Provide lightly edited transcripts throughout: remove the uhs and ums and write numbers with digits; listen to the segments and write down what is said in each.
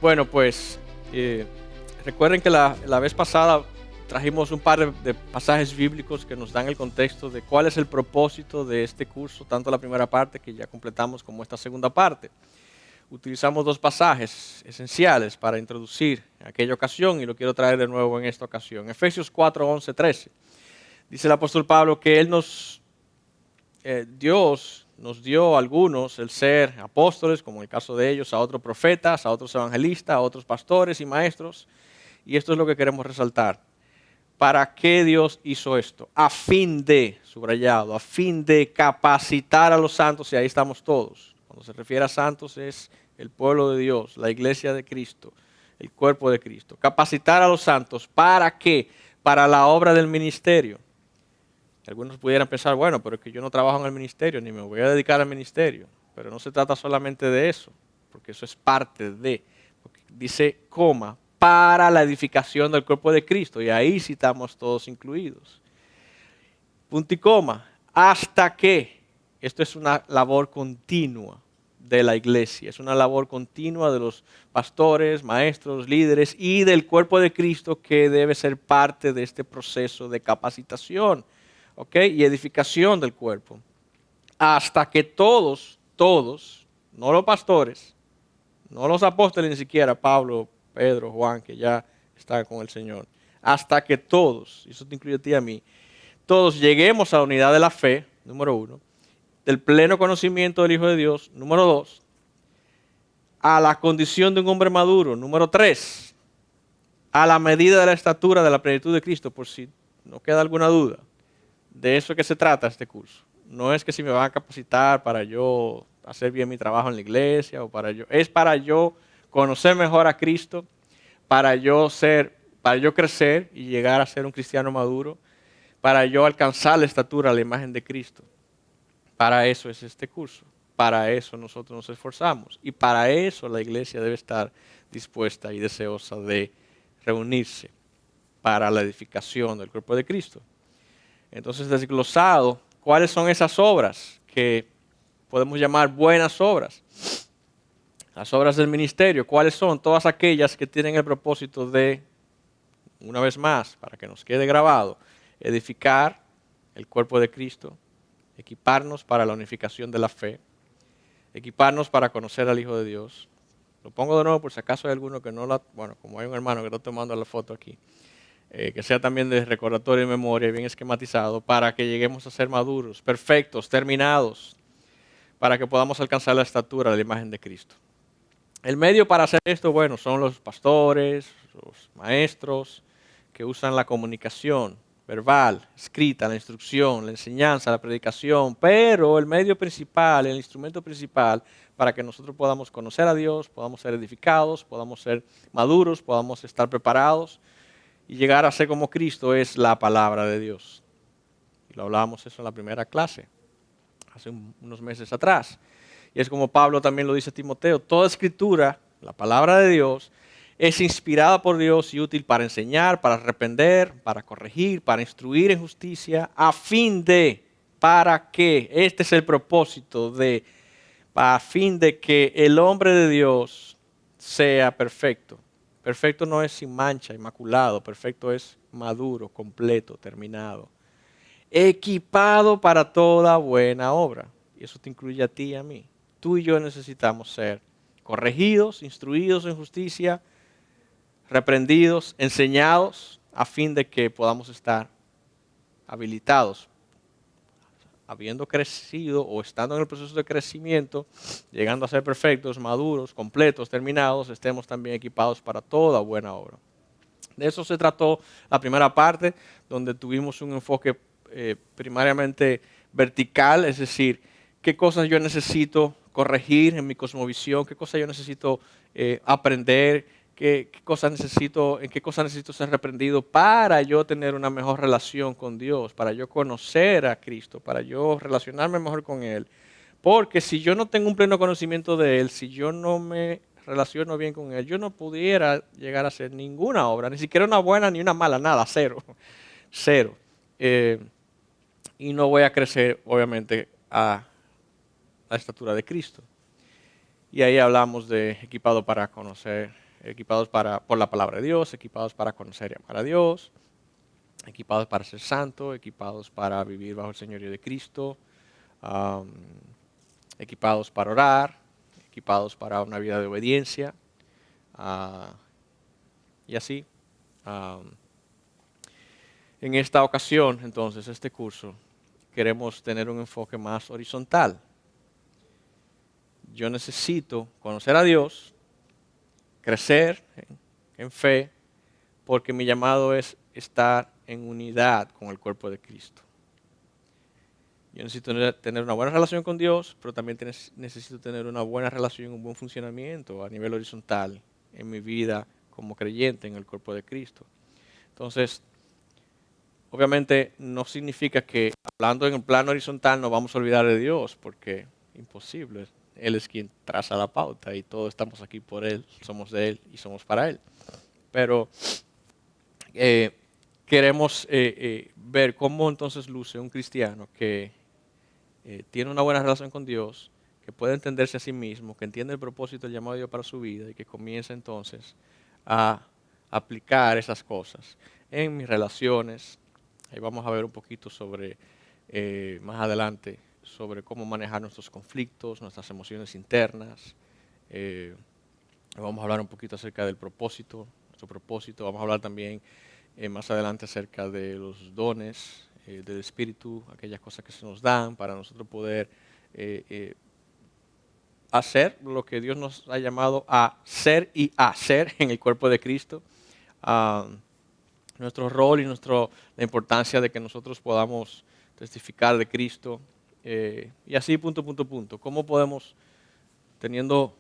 Bueno, pues recuerden que la vez pasada trajimos un par de pasajes bíblicos que nos dan el contexto de cuál es el propósito de este curso, tanto la primera parte que ya completamos como esta segunda parte. Utilizamos dos pasajes esenciales para introducir aquella ocasión y lo quiero traer de nuevo en esta ocasión. Efesios 4, 11, 13. Dice el apóstol Pablo que Dios nos dio a algunos el ser apóstoles, como en el caso de ellos, a otros profetas, a otros evangelistas, a otros pastores y maestros. Y esto es lo que queremos resaltar. ¿Para qué Dios hizo esto? A fin de, subrayado, a fin de capacitar a los santos, y ahí estamos todos. Cuando se refiere a santos es el pueblo de Dios, la iglesia de Cristo, el cuerpo de Cristo. Capacitar a los santos, ¿para qué? Para la obra del ministerio. Algunos pudieran pensar, bueno, pero es que yo no trabajo en el ministerio, ni me voy a dedicar al ministerio. Pero no se trata solamente de eso, porque eso es parte de. Porque dice, coma, para la edificación del cuerpo de Cristo. Y ahí sí estamos todos incluidos. Punto y coma, hasta que. Esto es una labor continua de la iglesia. Es una labor continua de los pastores, maestros, líderes y del cuerpo de Cristo que debe ser parte de este proceso de capacitación. ¿Okay? Y edificación del cuerpo. Hasta que todos, no los pastores, no los apóstoles ni siquiera, Pablo, Pedro, Juan, que ya están con el Señor, hasta que todos, y eso te incluye a ti y a mí, todos lleguemos a la unidad de la fe, número 1, del pleno conocimiento del Hijo de Dios, número 2, a la condición de un hombre maduro, número 3, a la medida de la estatura de la plenitud de Cristo, por si no queda alguna duda. De eso es que se trata este curso. No es que si me van a capacitar para yo hacer bien mi trabajo en la iglesia es para yo conocer mejor a Cristo, para yo crecer y llegar a ser un cristiano maduro, para yo alcanzar la estatura, la imagen de Cristo. Para eso es este curso. Para eso nosotros nos esforzamos y para eso la iglesia debe estar dispuesta y deseosa de reunirse para la edificación del cuerpo de Cristo. Entonces, desglosado, ¿cuáles son esas obras que podemos llamar buenas obras? Las obras del ministerio, ¿cuáles son? Todas aquellas que tienen el propósito de, una vez más, para que nos quede grabado, edificar el cuerpo de Cristo, equiparnos para la unificación de la fe, equiparnos para conocer al Hijo de Dios. Lo pongo de nuevo por si acaso hay alguno que no bueno, como hay un hermano que está tomando la foto aquí. Que sea también de recordatorio y memoria, bien esquematizado, para que lleguemos a ser maduros, perfectos, terminados, para que podamos alcanzar la estatura de la imagen de Cristo. El medio para hacer esto, bueno, son los pastores, los maestros, que usan la comunicación verbal, escrita, la instrucción, la enseñanza, la predicación, pero el medio principal, el instrumento principal, para que nosotros podamos conocer a Dios, podamos ser edificados, podamos ser maduros, podamos estar preparados, y llegar a ser como Cristo es la palabra de Dios. Y lo hablábamos eso en la primera clase, hace unos meses atrás. Y es como Pablo también lo dice a Timoteo, toda escritura, la palabra de Dios, es inspirada por Dios y útil para enseñar, para reprender, para corregir, para instruir en justicia, a fin de, para que, este es el propósito a fin de que el hombre de Dios sea perfecto. Perfecto no es sin mancha, inmaculado. Perfecto es maduro, completo, terminado. Equipado para toda buena obra. Y eso te incluye a ti y a mí. Tú y yo necesitamos ser corregidos, instruidos en justicia, reprendidos, enseñados, a fin de que podamos estar habilitados, habiendo crecido o estando en el proceso de crecimiento, llegando a ser perfectos, maduros, completos, terminados, estemos también equipados para toda buena obra. De eso se trató la primera parte, donde tuvimos un enfoque primariamente vertical, es decir, qué cosas yo necesito corregir en mi cosmovisión, qué cosas yo necesito aprender, en qué cosas necesito ser reprendido para yo tener una mejor relación con Dios, para yo conocer a Cristo, para yo relacionarme mejor con Él. Porque si yo no tengo un pleno conocimiento de Él, si yo no me relaciono bien con Él, yo no pudiera llegar a hacer ninguna obra, ni siquiera una buena ni una mala, nada, cero. Cero. Y no voy a crecer, obviamente, a la estatura de Cristo. Y ahí hablamos de equipado para conocer equipados por la palabra de Dios, equipados para conocer y amar a Dios, equipados para ser santos, equipados para vivir bajo el señorío de Cristo, am, equipados para orar, equipados para una vida de obediencia, ah, y así. am, en esta ocasión, entonces, este curso, queremos tener un enfoque más horizontal. Yo necesito conocer a Dios, crecer en fe, porque mi llamado es estar en unidad con el cuerpo de Cristo. Yo necesito tener una buena relación con Dios, pero también necesito tener una buena relación, un buen funcionamiento a nivel horizontal en mi vida como creyente en el cuerpo de Cristo. Entonces, obviamente no significa que hablando en el plano horizontal nos vamos a olvidar de Dios, porque imposible. Él es quien traza la pauta y todos estamos aquí por Él, somos de Él y somos para Él. Pero queremos ver cómo entonces luce un cristiano que tiene una buena relación con Dios, que puede entenderse a sí mismo, que entiende el propósito del llamado de Dios para su vida y que comienza entonces a aplicar esas cosas en mis relaciones. Ahí vamos a ver un poquito sobre, más adelante, sobre cómo manejar nuestros conflictos, nuestras emociones internas. Vamos a hablar un poquito acerca del propósito, nuestro propósito. Vamos a hablar también más adelante acerca de los dones del Espíritu, aquellas cosas que se nos dan para nosotros poder hacer lo que Dios nos ha llamado a ser y hacer en el cuerpo de Cristo. Ah, nuestro rol y la importancia de que nosotros podamos testificar de Cristo. Y así, punto, punto, punto. ¿Cómo podemos, teniendo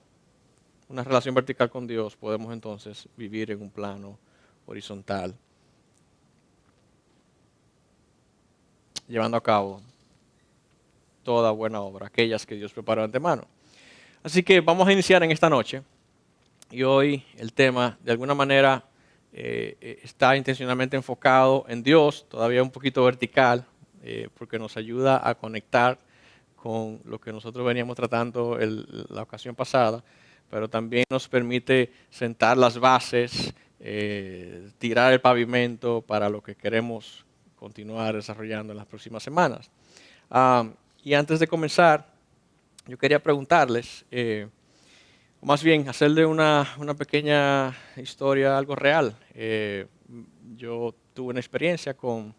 una relación vertical con Dios, podemos entonces vivir en un plano horizontal, llevando a cabo toda buena obra, aquellas que Dios preparó de antemano? Así que vamos a iniciar en esta noche. Y hoy el tema, de alguna manera, está intencionalmente enfocado en Dios, todavía un poquito vertical, porque nos ayuda a conectar con lo que nosotros veníamos tratando la ocasión pasada, pero también nos permite sentar las bases, tirar el pavimento para lo que queremos continuar desarrollando en las próximas semanas. Y antes de comenzar, yo quería preguntarles, o más bien hacerle una pequeña historia, algo real. Yo tuve una experiencia con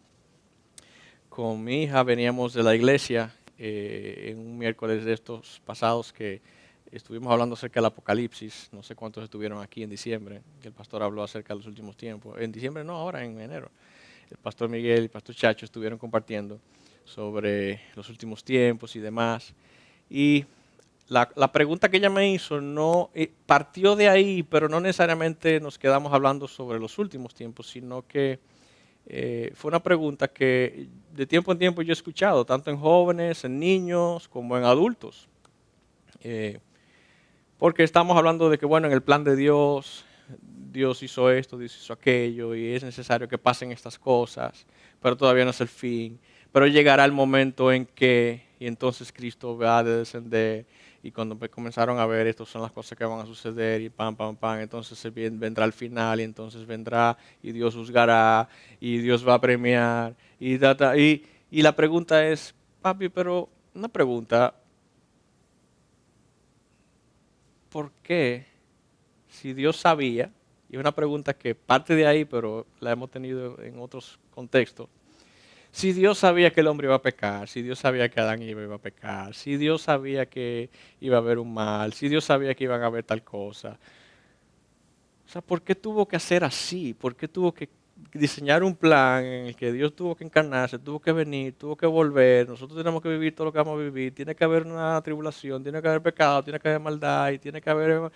mi hija, veníamos de la iglesia en un miércoles de estos pasados que estuvimos hablando acerca del Apocalipsis. No sé cuántos estuvieron aquí en diciembre, que el pastor habló acerca de los últimos tiempos. En diciembre no, ahora en enero. El pastor Miguel y el pastor Chacho estuvieron compartiendo sobre los últimos tiempos y demás. Y la pregunta que ella me hizo no partió de ahí, pero no necesariamente nos quedamos hablando sobre los últimos tiempos, sino que fue una pregunta que de tiempo en tiempo yo he escuchado, tanto en jóvenes, en niños, como en adultos. Porque estamos hablando de que, bueno, en el plan de Dios, Dios hizo esto, Dios hizo aquello, y es necesario que pasen estas cosas, pero todavía no es el fin. Pero llegará el momento en que, y entonces Cristo va a descender, y cuando comenzaron a ver, estas son las cosas que van a suceder, y pam, pam, pam, entonces vendrá el final, y entonces vendrá, y Dios juzgará, y Dios va a premiar, y la pregunta es, papi, pero una pregunta, ¿por qué? Si Dios sabía, y es una pregunta que parte de ahí, pero la hemos tenido en otros contextos, si Dios sabía que el hombre iba a pecar, si Dios sabía que Adán y Eva iba a pecar, si Dios sabía que iba a haber un mal, si Dios sabía que iban a haber tal cosa, o sea, ¿por qué tuvo que hacer así? ¿Por qué tuvo que diseñar un plan en el que Dios tuvo que encarnarse, tuvo que venir, tuvo que volver, nosotros tenemos que vivir todo lo que vamos a vivir, tiene que haber una tribulación, tiene que haber pecado, tiene que haber maldad, y tiene que haber...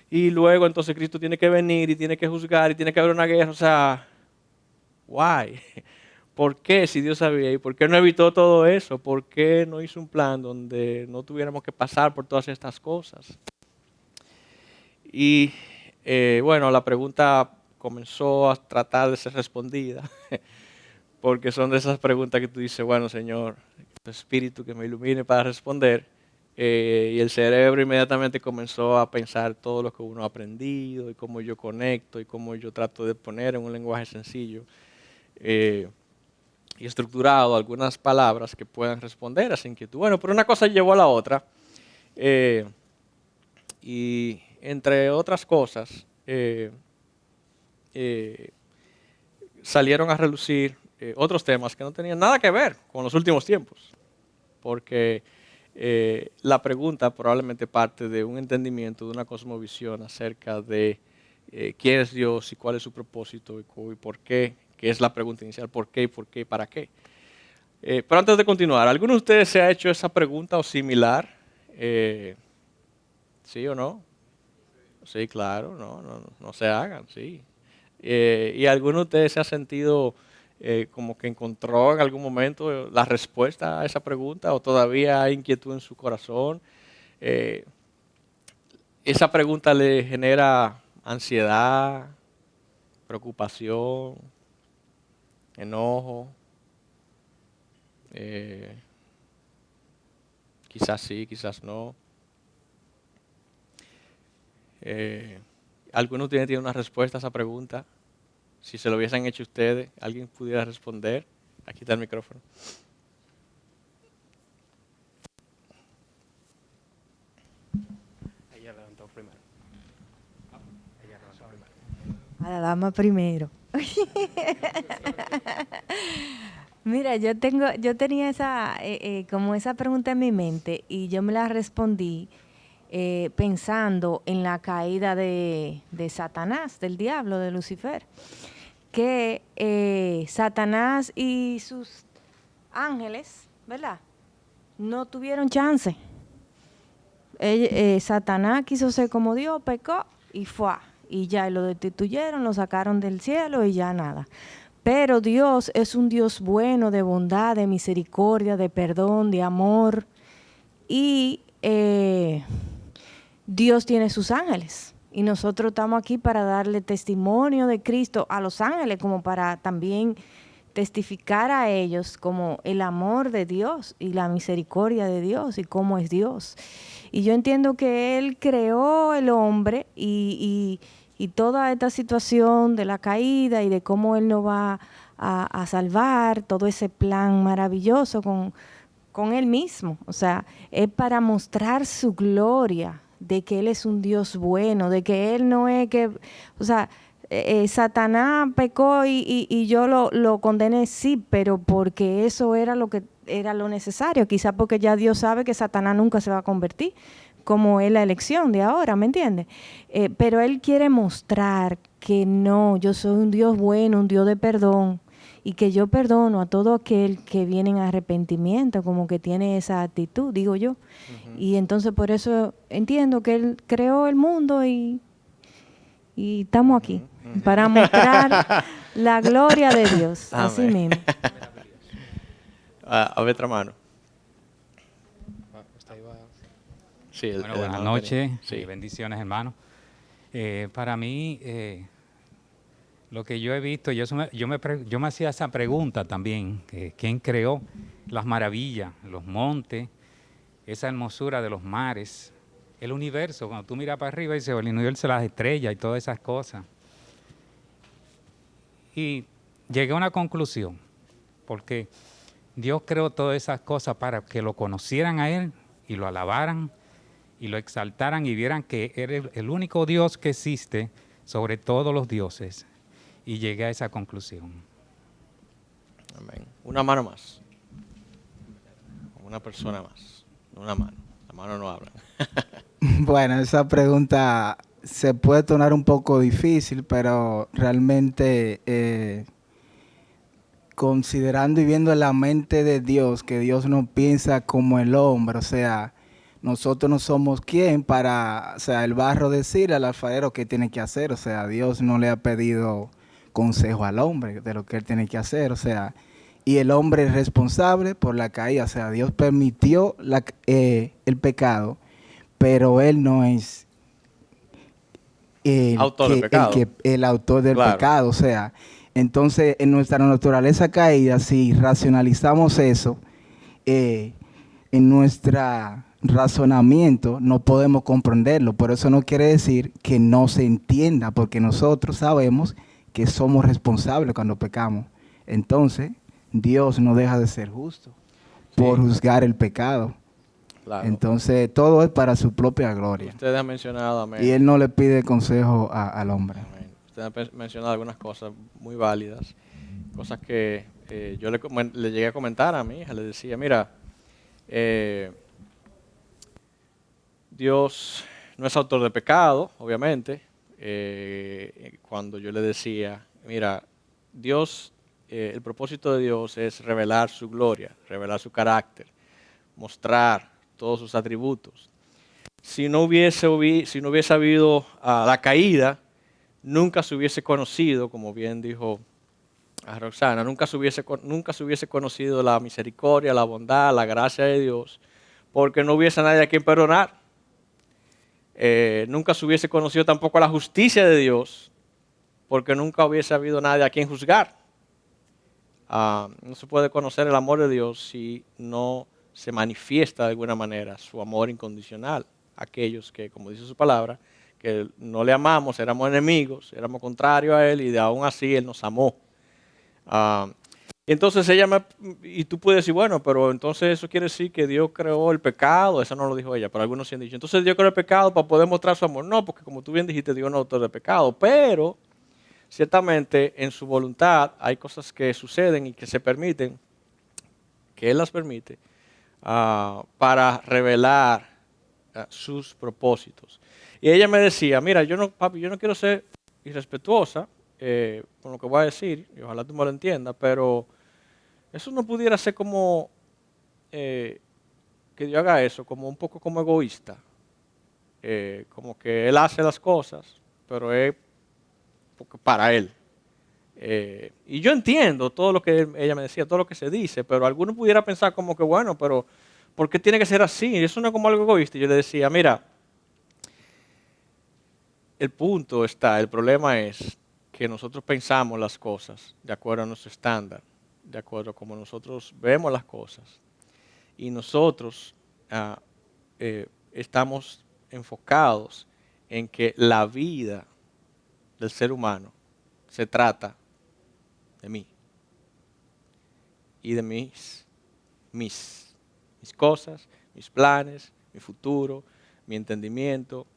Y luego entonces Cristo tiene que venir y tiene que juzgar y tiene que haber una guerra. O sea, why? ¿Por qué si Dios sabía? ¿Y por qué no evitó todo eso? ¿Por qué no hizo un plan donde no tuviéramos que pasar por todas estas cosas? Y bueno, la pregunta comenzó a tratar de ser respondida, porque son de esas preguntas que tú dices, bueno, Señor, tu Espíritu que me ilumine para responder. y el cerebro inmediatamente comenzó a pensar todo lo que uno ha aprendido y cómo yo conecto y cómo yo trato de poner en un lenguaje sencillo y estructurado algunas palabras que puedan responder a esa inquietud. Bueno, pero una cosa llevó a la otra y entre otras cosas salieron a relucir otros temas que no tenían nada que ver con los últimos tiempos, porque la pregunta probablemente parte de un entendimiento, de una cosmovisión acerca de quién es Dios y cuál es su propósito y por qué, que es la pregunta inicial, ¿por qué y por qué y para qué? Pero antes de continuar, ¿alguno de ustedes se ha hecho esa pregunta o similar? ¿Sí o no? Sí, claro, no se hagan, sí. ¿Y alguno de ustedes se ha sentido como que encontró en algún momento la respuesta a esa pregunta o todavía hay inquietud en su corazón? Esa pregunta le genera ansiedad, preocupación, enojo. Quizás sí, quizás no. ¿Alguno tiene una respuesta a esa pregunta? Si se lo hubiesen hecho ustedes, ¿alguien pudiera responder? Aquí está el micrófono. Ella levantó primero. Ella levantó primero. A la dama primero. Mira, yo tenía como esa pregunta en mi mente y yo me la respondí pensando en la caída de Satanás, del diablo, de Lucifer, que Satanás y sus ángeles, ¿verdad? No tuvieron chance. Satanás quiso ser como Dios, pecó y fue. Y ya lo destituyeron, lo sacaron del cielo y ya nada. Pero Dios es un Dios bueno, de bondad, de misericordia, de perdón, de amor. Y Dios tiene sus ángeles. Y nosotros estamos aquí para darle testimonio de Cristo a los ángeles, como para también testificar a ellos como el amor de Dios y la misericordia de Dios y cómo es Dios. Y yo entiendo que Él creó el hombre y toda esta situación de la caída y de cómo Él nos va a salvar, todo ese plan maravilloso con Él mismo. O sea, es para mostrar su gloria, de que Él es un Dios bueno, de que Él no es que, o sea, Satanás pecó y yo lo condené, sí, pero porque eso era lo que era lo necesario, quizás porque ya Dios sabe que Satanás nunca se va a convertir, como es la elección de ahora, ¿me entiendes? Pero Él quiere mostrar que no, yo soy un Dios bueno, un Dios de perdón, y que yo perdono a todo aquel que viene en arrepentimiento, como que tiene esa actitud, digo yo. Y entonces por eso entiendo que Él creó el mundo y estamos aquí para mostrar la gloria de Dios, así Amén. mismo. A ver, otra mano. Sí, Bueno, buenas noches, sí. bendiciones, hermano. Para mí, lo que yo he visto, yo me hacía esa pregunta también, ¿quién creó las maravillas, los montes, esa hermosura de los mares, el universo? Cuando tú miras para arriba y dices, el universo, las estrellas y todas esas cosas. Y llegué a una conclusión, porque Dios creó todas esas cosas para que lo conocieran a Él y lo alabaran y lo exaltaran y vieran que era el único Dios que existe sobre todos los dioses. Y llegué a esa conclusión. Amén. Una mano más. Una persona más. Una mano. La mano no habla. Bueno, esa pregunta se puede tornar un poco difícil, pero realmente considerando y viendo la mente de Dios, que Dios no piensa como el hombre, o sea, nosotros no somos quien para, o sea, el barro decir al alfarero qué tiene que hacer, o sea, Dios no le ha pedido consejo al hombre de lo que él tiene que hacer, o sea, y el hombre es responsable por la caída, o sea, Dios permitió el pecado, pero él no es el autor del pecado, o sea, entonces en nuestra naturaleza caída, si racionalizamos eso, en nuestra razonamiento no podemos comprenderlo, pero eso no quiere decir que no se entienda, porque nosotros sabemos que somos responsables cuando pecamos. Entonces, Dios no deja de ser justo por juzgar el pecado. Claro. Entonces, todo es para su propia gloria. Usted ha mencionado, amén. Y Él no le pide consejo al hombre. Amén. Usted ha mencionado algunas cosas muy válidas, cosas que yo le llegué a comentar a mi hija. Le decía, mira, Dios no es autor de pecado, obviamente. Cuando yo le decía, mira, Dios, el propósito de Dios es revelar su gloria, revelar su carácter, mostrar todos sus atributos. Si no hubiese habido la caída, nunca se hubiese conocido, como bien dijo a Roxana, nunca se hubiese conocido la misericordia, la bondad, la gracia de Dios, porque no hubiese nadie a quien perdonar. Nunca se hubiese conocido tampoco la justicia de Dios, porque nunca hubiese habido nadie a quien juzgar. No se puede conocer el amor de Dios si no se manifiesta de alguna manera su amor incondicional. Aquellos que, como dice su palabra, que no le amamos, éramos enemigos, éramos contrarios a Él y de aún así Él nos amó. Entonces y tú puedes decir, bueno, pero entonces eso quiere decir que Dios creó el pecado. Eso no lo dijo ella, pero algunos sí han dicho. Entonces Dios creó el pecado para poder mostrar su amor. No, porque como tú bien dijiste, Dios no es autor de pecado. Pero ciertamente en su voluntad hay cosas que suceden y que se permiten, que Él las permite, para revelar sus propósitos. Y ella me decía, mira, papi, yo no quiero ser irrespetuosa con lo que voy a decir, y ojalá tú me lo entiendas, pero eso no pudiera ser como que yo haga eso, como un poco como egoísta. Como que Él hace las cosas, pero es para Él. Y yo entiendo todo lo que ella me decía, todo lo que se dice, pero alguno pudiera pensar como que, bueno, pero ¿por qué tiene que ser así? Eso no es como algo egoísta. Y yo le decía, mira, el problema es que nosotros pensamos las cosas de acuerdo a nuestro estándar, de acuerdo a cómo nosotros vemos las cosas. Y nosotros estamos enfocados en que la vida del ser humano se trata de mí y de mis cosas, mis planes, mi futuro, mi entendimiento,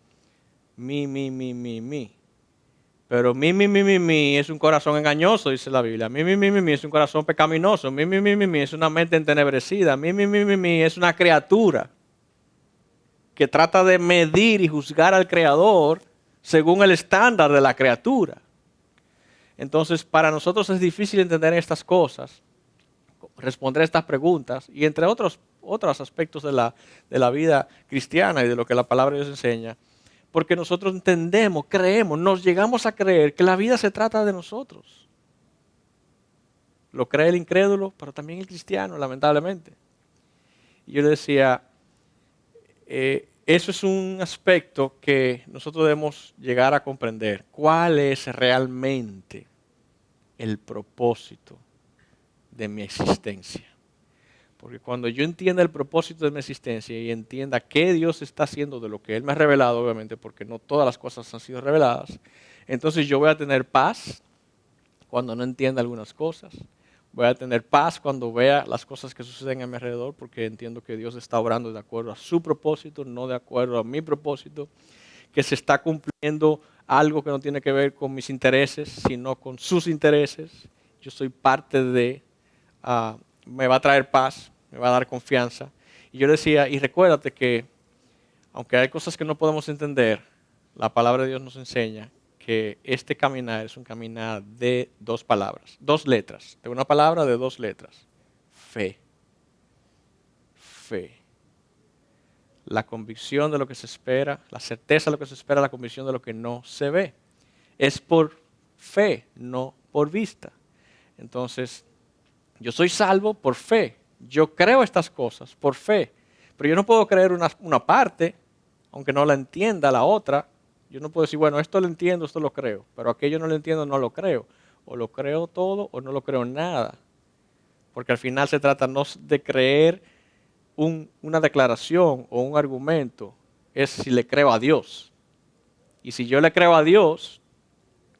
mi. Pero mi es un corazón engañoso, dice la Biblia. Mi es un corazón pecaminoso. Mi es una mente entenebrecida. Mi es una criatura que trata de medir y juzgar al Creador según el estándar de la criatura. Entonces, para nosotros es difícil entender estas cosas, responder estas preguntas y entre otros aspectos de la vida cristiana y de lo que la palabra de Dios enseña. Porque nosotros entendemos, creemos, nos llegamos a creer que la vida se trata de nosotros. Lo cree el incrédulo, pero también el cristiano, lamentablemente. Y yo le decía, eso es un aspecto que nosotros debemos llegar a comprender. ¿Cuál es realmente el propósito de mi existencia? Porque cuando yo entienda el propósito de mi existencia y entienda qué Dios está haciendo de lo que Él me ha revelado, obviamente, porque no todas las cosas han sido reveladas, entonces yo voy a tener paz cuando no entienda algunas cosas. Voy a tener paz cuando vea las cosas que suceden a mi alrededor, porque entiendo que Dios está obrando de acuerdo a su propósito, no de acuerdo a mi propósito, que se está cumpliendo algo que no tiene que ver con mis intereses, sino con sus intereses. Yo soy parte de... me va a traer paz, me va a dar confianza. Y yo decía, y recuérdate que, aunque hay cosas que no podemos entender, la palabra de Dios nos enseña que este caminar es un caminar de dos palabras, dos letras, de una palabra de dos letras. Fe. Fe. La convicción de lo que se espera, la certeza de lo que se espera, la convicción de lo que no se ve. Es por fe, no por vista. Entonces, yo soy salvo por fe. Yo creo estas cosas por fe. Pero yo no puedo creer una parte, aunque no la entienda la otra. Yo no puedo decir, bueno, esto lo entiendo, esto lo creo. Pero aquello no lo entiendo, no lo creo. O lo creo todo o no lo creo nada. Porque al final se trata no de creer una declaración o un argumento es si le creo a Dios. Y si yo le creo a Dios,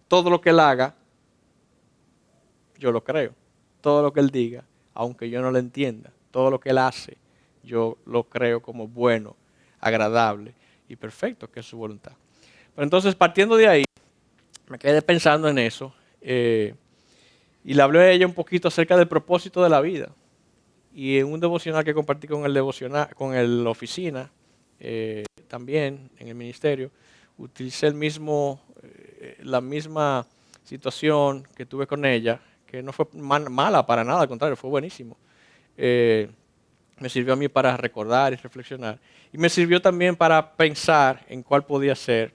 todo lo que Él haga, yo lo creo. Todo lo que Él diga, aunque yo no lo entienda, todo lo que Él hace, yo lo creo como bueno, agradable y perfecto, que es su voluntad. Pero entonces, partiendo de ahí, me quedé pensando en eso y le hablé a ella un poquito acerca del propósito de la vida. Y en un devocional que compartí con la oficina, también en el ministerio, utilicé la misma situación que tuve con ella, que no fue mala para nada, al contrario, fue buenísimo. Me sirvió a mí para recordar y reflexionar. Y me sirvió también para pensar en cuál podía ser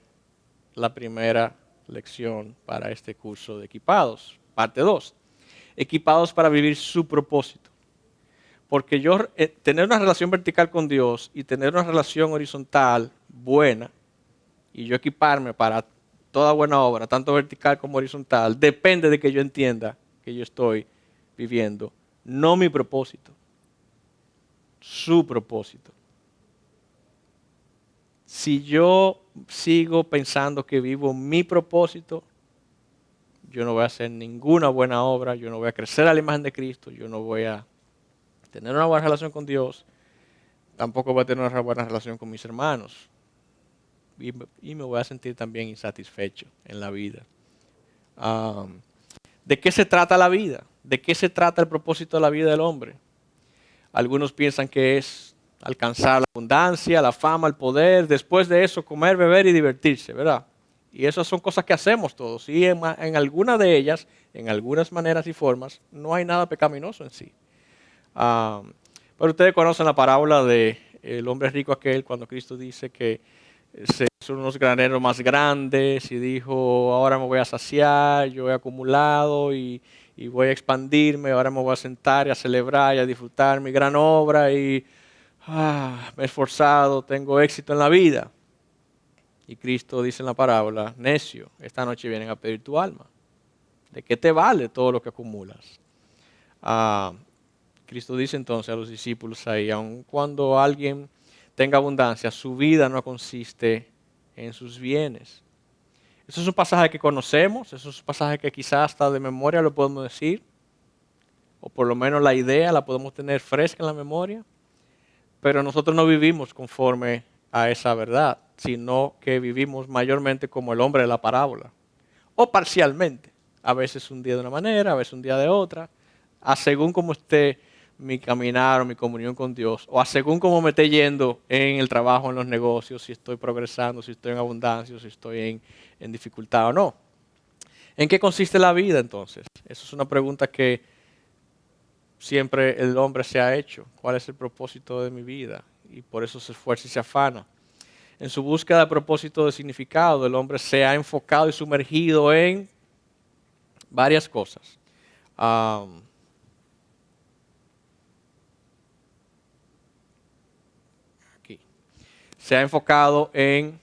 la primera lección para este curso de Equipados, parte 2. Equipados para vivir su propósito. Porque tener una relación vertical con Dios y tener una relación horizontal buena, y yo equiparme para toda buena obra, tanto vertical como horizontal, depende de que yo entienda que yo estoy viviendo, no mi propósito, su propósito. Si yo sigo pensando que vivo mi propósito, yo no voy a hacer ninguna buena obra, yo no voy a crecer a la imagen de Cristo, yo no voy a tener una buena relación con Dios, tampoco voy a tener una buena relación con mis hermanos. Y me voy a sentir también insatisfecho en la vida. ¿De qué se trata la vida? ¿De qué se trata el propósito de la vida del hombre? Algunos piensan que es alcanzar la abundancia, la fama, el poder, después de eso comer, beber y divertirse, ¿verdad? Y esas son cosas que hacemos todos. Y en alguna de ellas, en algunas maneras y formas, no hay nada pecaminoso en sí. Pero ustedes conocen la parábola del hombre rico aquel, cuando Cristo dice que se hizo unos graneros más grandes y dijo, ahora me voy a saciar, yo he acumulado y voy a expandirme, ahora me voy a sentar y a celebrar y a disfrutar mi gran obra y me he esforzado, tengo éxito en la vida. Y Cristo dice en la parábola, necio, esta noche vienen a pedir tu alma. ¿De qué te vale todo lo que acumulas? Cristo dice entonces a los discípulos ahí, aun cuando alguien tenga abundancia, su vida no consiste en sus bienes. Eso es un pasaje que conocemos, eso es un pasaje que quizás hasta de memoria lo podemos decir, o por lo menos la idea la podemos tener fresca en la memoria, pero nosotros no vivimos conforme a esa verdad, sino que vivimos mayormente como el hombre de la parábola, o parcialmente, a veces un día de una manera, a veces un día de otra, según como esté mi caminar o mi comunión con Dios, o según cómo me esté yendo en el trabajo, en los negocios, si estoy progresando, si estoy en abundancia, si estoy en dificultad o no. ¿En qué consiste la vida entonces? Esa es una pregunta que siempre el hombre se ha hecho. ¿Cuál es el propósito de mi vida? Y por eso se esfuerza y se afana. En su búsqueda de propósito de significado, el hombre se ha enfocado y sumergido en varias cosas. Se ha enfocado en,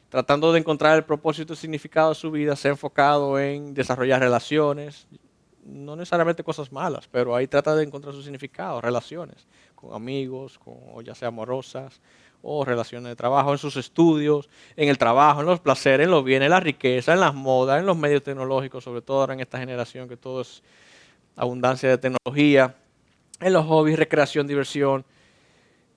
tratando de encontrar el propósito y significado de su vida, se ha enfocado en desarrollar relaciones, no necesariamente cosas malas, pero ahí trata de encontrar su significado, relaciones con amigos, ya sea amorosas, o relaciones de trabajo, en sus estudios, en el trabajo, en los placeres, en los bienes, en la riqueza, en las modas, en los medios tecnológicos, sobre todo ahora en esta generación que todo es abundancia de tecnología, en los hobbies, recreación, diversión.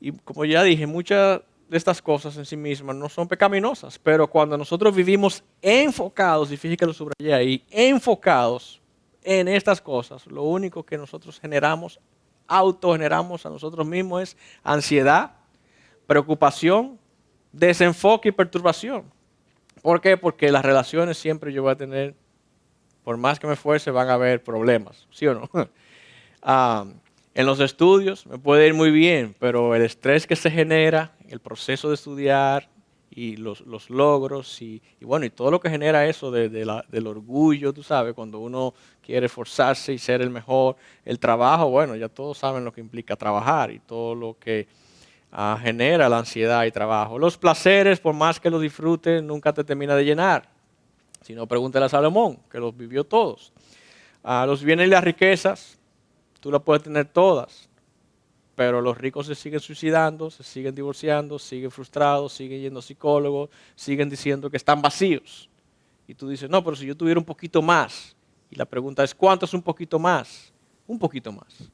Y como ya dije, muchas de estas cosas en sí mismas no son pecaminosas, pero cuando nosotros vivimos enfocados, y fíjense que lo subrayé ahí, enfocados en estas cosas, lo único que nosotros autogeneramos a nosotros mismos es ansiedad, preocupación, desenfoque y perturbación. ¿Por qué? Porque las relaciones siempre yo voy a tener, por más que me esfuerce, van a haber problemas, ¿sí o no? En los estudios me puede ir muy bien, pero el estrés que se genera, el proceso de estudiar y los logros y bueno, y todo lo que genera eso del orgullo, tú sabes, cuando uno quiere esforzarse y ser el mejor, el trabajo, bueno, ya todos saben lo que implica trabajar y todo lo que genera la ansiedad y trabajo. Los placeres, por más que los disfrutes, nunca te termina de llenar. Si no, pregúntale a Salomón, que los vivió todos. Los bienes y las riquezas, tú las puedes tener todas, pero los ricos se siguen suicidando, se siguen divorciando, siguen frustrados, siguen yendo a psicólogos, siguen diciendo que están vacíos. Y tú dices, no, pero si yo tuviera un poquito más. Y la pregunta es, ¿cuánto es un poquito más? Un poquito más.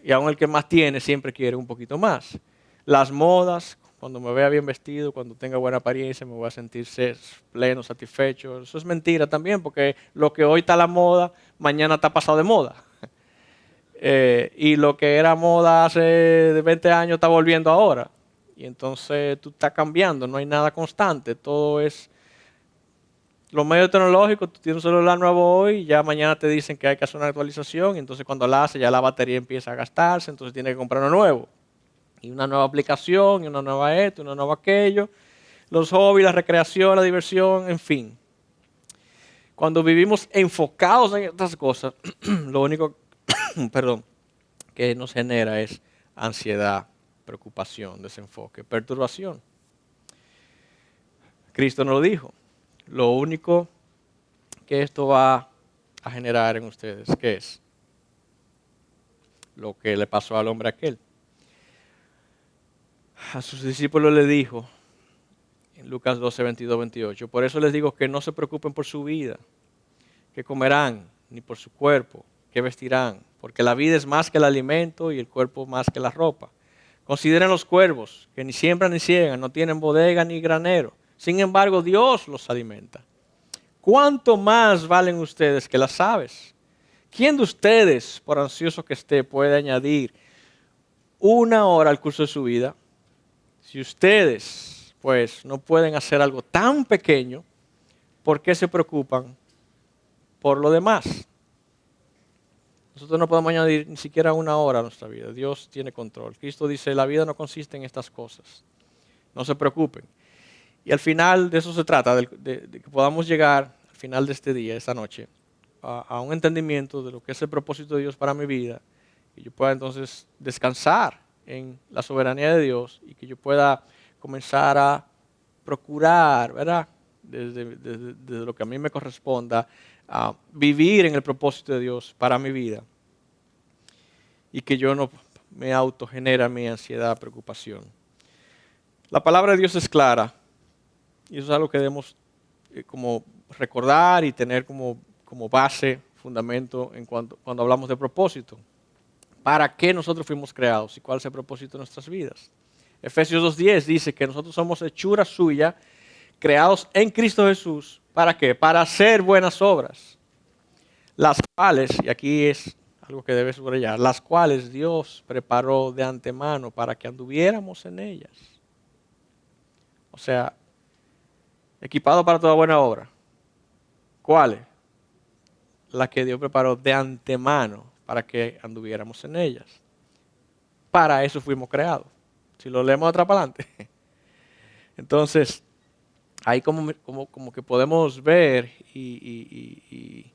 Y aún el que más tiene siempre quiere un poquito más. Las modas, cuando me vea bien vestido, cuando tenga buena apariencia, me voy a sentir pleno, satisfecho. Eso es mentira también, porque lo que hoy está a la moda, mañana está pasado de moda. Y lo que era moda hace 20 años está volviendo ahora. Y entonces tú estás cambiando, no hay nada constante. Todo es los medios tecnológicos. Tú tienes un celular nuevo hoy, ya mañana te dicen que hay que hacer una actualización. Y entonces cuando la hace, ya la batería empieza a gastarse, entonces tienes que comprar uno nuevo. Y una nueva aplicación, y una nueva esto, y una nueva aquello. Los hobbies, la recreación, la diversión, en fin. Cuando vivimos enfocados en estas cosas, lo único que nos genera es ansiedad, preocupación, desenfoque, perturbación. Cristo nos lo dijo. Lo único que esto va a generar en ustedes, ¿qué es? Lo que le pasó al hombre aquel. A sus discípulos le dijo, en Lucas 12, 22, 28, por eso les digo que no se preocupen por su vida, que comerán, ni por su cuerpo, que vestirán, porque la vida es más que el alimento y el cuerpo más que la ropa. Consideren los cuervos, que ni siembran ni ciegan, no tienen bodega ni granero. Sin embargo, Dios los alimenta. ¿Cuánto más valen ustedes que las aves? ¿Quién de ustedes, por ansioso que esté, puede añadir una hora al curso de su vida? Si ustedes, pues, no pueden hacer algo tan pequeño, ¿por qué se preocupan por lo demás? Nosotros no podemos añadir ni siquiera una hora a nuestra vida. Dios tiene control. Cristo dice, la vida no consiste en estas cosas. No se preocupen. Y al final de eso se trata, de que podamos llegar al final de este día, esta noche, a un entendimiento de lo que es el propósito de Dios para mi vida. Y yo pueda entonces descansar en la soberanía de Dios y que yo pueda comenzar a procurar, ¿verdad? Desde lo que a mí me corresponda, a vivir en el propósito de Dios para mi vida y que yo no me autogenera mi ansiedad, preocupación. La palabra de Dios es clara y eso es algo que debemos como recordar y tener como base, fundamento cuando hablamos de propósito. ¿Para qué nosotros fuimos creados y cuál es el propósito de nuestras vidas? Efesios 2:10 dice que nosotros somos hechura suya, creados en Cristo Jesús. ¿Para qué? Para hacer buenas obras, las cuales, y aquí es algo que debe subrayar, las cuales Dios preparó de antemano para que anduviéramos en ellas. O sea, equipado para toda buena obra. ¿Cuáles? Las que Dios preparó de antemano para que anduviéramos en ellas. Para eso fuimos creados. Si lo leemos de atrás para adelante. Entonces, ahí como que podemos ver y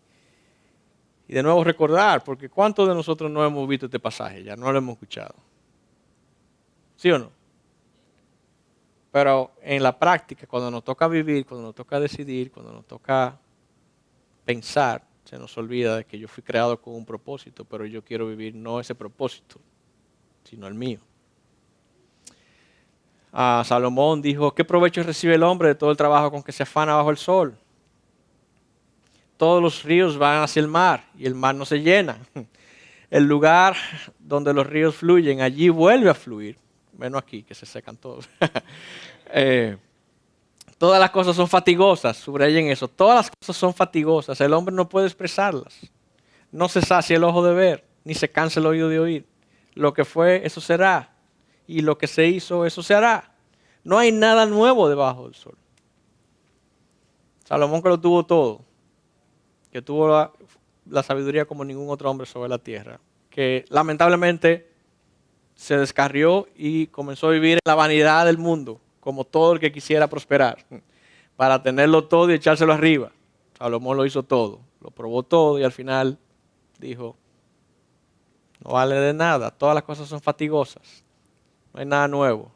de nuevo recordar, porque ¿cuántos de nosotros no hemos visto este pasaje ya? No lo hemos escuchado. ¿Sí o no? Pero en la práctica, cuando nos toca vivir, cuando nos toca decidir, cuando nos toca pensar, se nos olvida de que yo fui creado con un propósito, pero yo quiero vivir no ese propósito, sino el mío. Salomón dijo, ¿qué provecho recibe el hombre de todo el trabajo con que se afana bajo el sol? Todos los ríos van hacia el mar y el mar no se llena. El lugar donde los ríos fluyen, allí vuelve a fluir. Menos aquí, que se secan todos. Todas las cosas son fatigosas, subrayen eso. Todas las cosas son fatigosas. El hombre no puede expresarlas. No se sacia el ojo de ver, ni se cansa el oído de oír. Lo que fue, eso será. Y lo que se hizo, eso se hará. No hay nada nuevo debajo del sol. Salomón, que lo tuvo todo, que tuvo la sabiduría como ningún otro hombre sobre la tierra, que lamentablemente se descarrió y comenzó a vivir en la vanidad del mundo, como todo el que quisiera prosperar, para tenerlo todo y echárselo arriba. Salomón lo hizo todo, lo probó todo y al final dijo, no vale de nada, todas las cosas son fatigosas, no hay nada nuevo,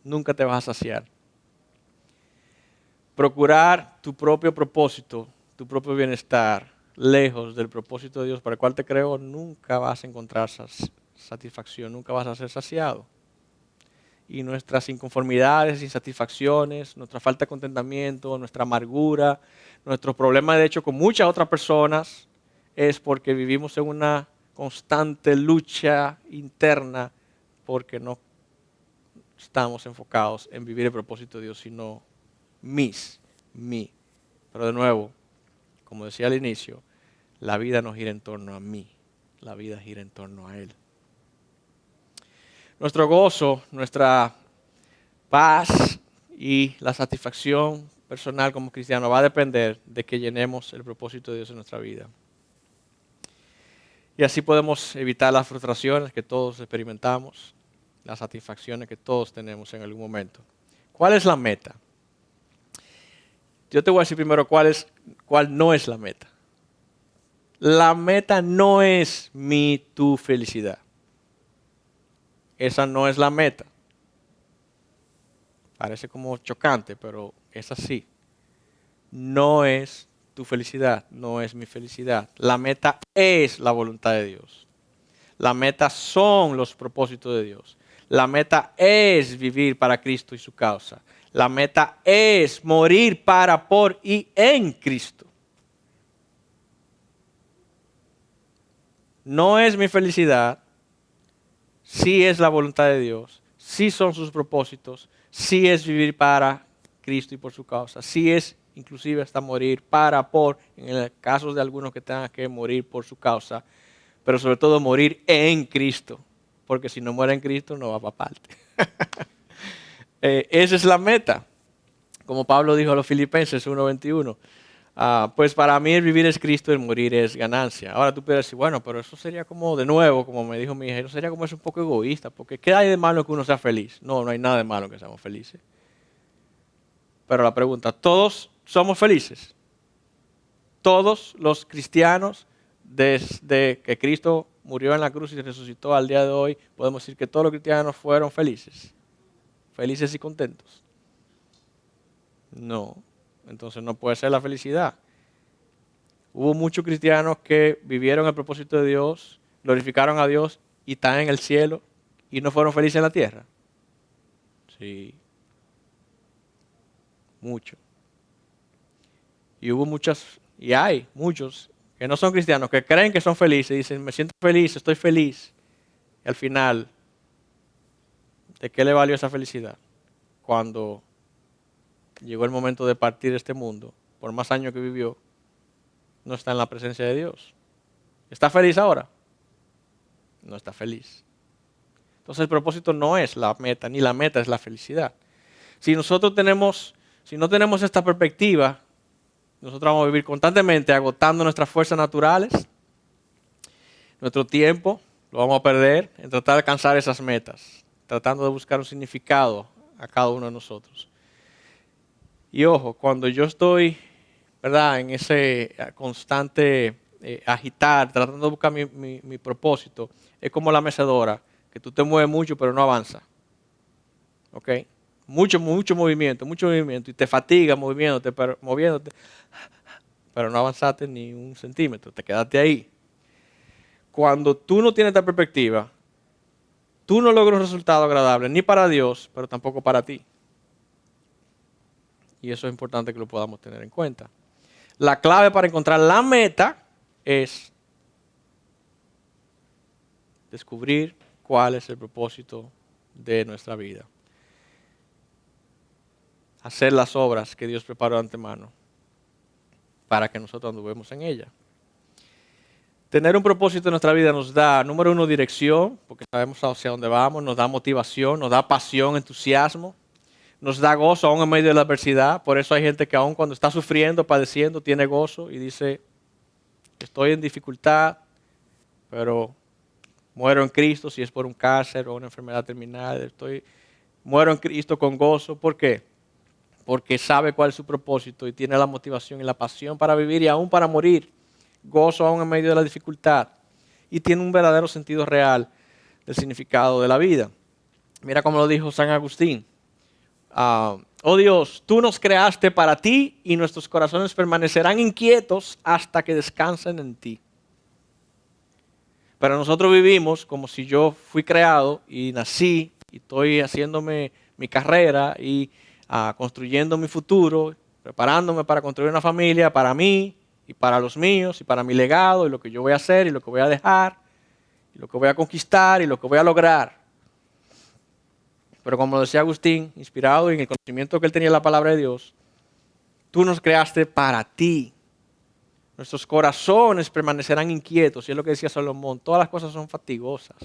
nunca te vas a saciar. Procurar tu propio propósito, tu propio bienestar, lejos del propósito de Dios para el cual te creó, nunca vas a encontrar satisfacción, nunca vas a ser saciado. Y nuestras inconformidades, insatisfacciones, nuestra falta de contentamiento, nuestra amargura, nuestro problema de hecho con muchas otras personas es porque vivimos en una constante lucha interna porque no estamos enfocados en vivir el propósito de Dios, sino mí. Pero de nuevo, como decía al inicio, la vida no gira en torno a mí, la vida gira en torno a Él. Nuestro gozo, nuestra paz y la satisfacción personal como cristiano va a depender de que llenemos el propósito de Dios en nuestra vida. Y así podemos evitar las frustraciones que todos experimentamos, las satisfacciones que todos tenemos en algún momento. ¿Cuál es la meta? Yo te voy a decir primero cuál no es la meta. La meta no es tu felicidad. Esa no es la meta. Parece como chocante, pero es así. No es tu felicidad, no es mi felicidad. La meta es la voluntad de Dios. La meta son los propósitos de Dios. La meta es vivir para Cristo y su causa. La meta es morir para, por y en Cristo. No es mi felicidad, sí es la voluntad de Dios, sí son sus propósitos, sí es vivir para Cristo y por su causa, sí es inclusive hasta morir para, por, en el caso de algunos que tengan que morir por su causa, pero sobre todo morir en Cristo, porque si no muere en Cristo no va para parte. Esa es la meta, como Pablo dijo a los Filipenses 1:21. Pues para mí el vivir es Cristo, el morir es ganancia. Ahora tú puedes decir, bueno, pero eso sería como, de nuevo, como me dijo mi hija, eso sería como es un poco egoísta, porque ¿qué hay de malo que uno sea feliz? No, no hay nada de malo que seamos felices. Pero la pregunta, ¿todos somos felices? Todos los cristianos, desde que Cristo murió en la cruz y resucitó al día de hoy, podemos decir que todos los cristianos fueron felices. Felices y contentos. No. Entonces no puede ser la felicidad. Hubo muchos cristianos que vivieron el propósito de Dios, glorificaron a Dios y están en el cielo y no fueron felices en la tierra. Sí. Mucho. Y hubo y hay muchos que no son cristianos, que creen que son felices y dicen, me siento feliz, estoy feliz. Y al final, ¿de qué le valió esa felicidad? Cuando llegó el momento de partir de este mundo, por más años que vivió, no está en la presencia de Dios. ¿Está feliz ahora? No está feliz. Entonces el propósito no es la meta, ni la meta es la felicidad. Si no tenemos esta perspectiva, nosotros vamos a vivir constantemente agotando nuestras fuerzas naturales, nuestro tiempo, lo vamos a perder en tratar de alcanzar esas metas, tratando de buscar un significado a cada uno de nosotros. Y ojo, cuando yo estoy, ¿verdad?, en ese constante agitar, tratando de buscar mi propósito, es como la mecedora, que tú te mueves mucho pero no avanza. ¿Ok? Mucho movimiento, y te fatiga moviéndote, pero no avanzaste ni un centímetro, te quedaste ahí. Cuando tú no tienes esta perspectiva, tú no logras un resultado agradable ni para Dios, pero tampoco para ti. Y eso es importante que lo podamos tener en cuenta. La clave para encontrar la meta es descubrir cuál es el propósito de nuestra vida. Hacer las obras que Dios preparó de antemano para que nosotros anduvemos en ella. Tener un propósito en nuestra vida nos da, número uno, dirección, porque sabemos hacia dónde vamos, nos da motivación, nos da pasión, entusiasmo, nos da gozo aún en medio de la adversidad. Por eso hay gente que aún cuando está sufriendo, padeciendo, tiene gozo y dice, estoy en dificultad, pero muero en Cristo si es por un cáncer o una enfermedad terminal. Muero en Cristo con gozo. ¿Por qué? Porque sabe cuál es su propósito y tiene la motivación y la pasión para vivir y aún para morir. Gozo aún en medio de la dificultad. Y tiene un verdadero sentido real del significado de la vida. Mira cómo lo dijo San Agustín. Oh Dios, tú nos creaste para ti y nuestros corazones permanecerán inquietos hasta que descansen en ti. Pero nosotros vivimos como si yo fui creado y nací y estoy haciéndome mi carrera y construyendo mi futuro, preparándome para construir una familia para mí y para los míos y para mi legado y lo que yo voy a hacer y lo que voy a dejar y lo que voy a conquistar y lo que voy a lograr. Pero como decía Agustín, inspirado en el conocimiento que él tenía de la palabra de Dios, tú nos creaste para ti. Nuestros corazones permanecerán inquietos. Y es lo que decía Salomón, todas las cosas son fatigosas.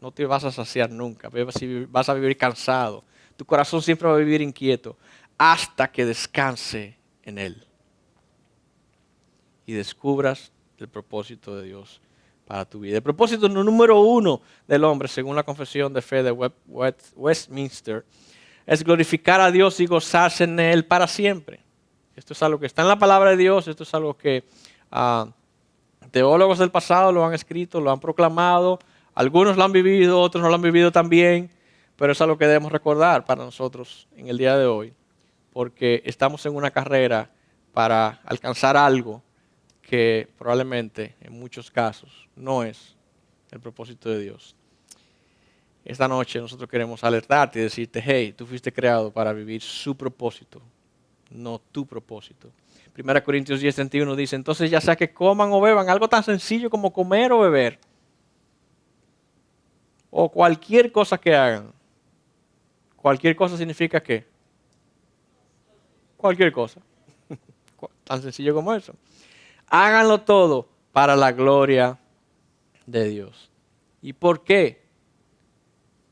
No te vas a saciar nunca, vas a vivir cansado. Tu corazón siempre va a vivir inquieto hasta que descanse en Él. Y descubras el propósito de Dios para tu vida. El propósito número 1 del hombre, según la confesión de fe de Westminster, es glorificar a Dios y gozarse en Él para siempre. Esto es algo que está en la palabra de Dios, esto es algo que teólogos del pasado lo han escrito, lo han proclamado, algunos lo han vivido, otros no lo han vivido también, pero es algo que debemos recordar para nosotros en el día de hoy, porque estamos en una carrera para alcanzar algo que probablemente en muchos casos no es el propósito de Dios. Esta noche nosotros queremos alertarte y decirte, hey, tú fuiste creado para vivir su propósito, no tu propósito. 1 Corintios 10:31 dice, entonces ya sea que coman o beban, algo tan sencillo como comer o beber, o cualquier cosa que hagan. Cualquier cosa significa ¿qué? Cualquier cosa. Tan sencillo como eso. Háganlo todo para la gloria de Dios. ¿Y por qué?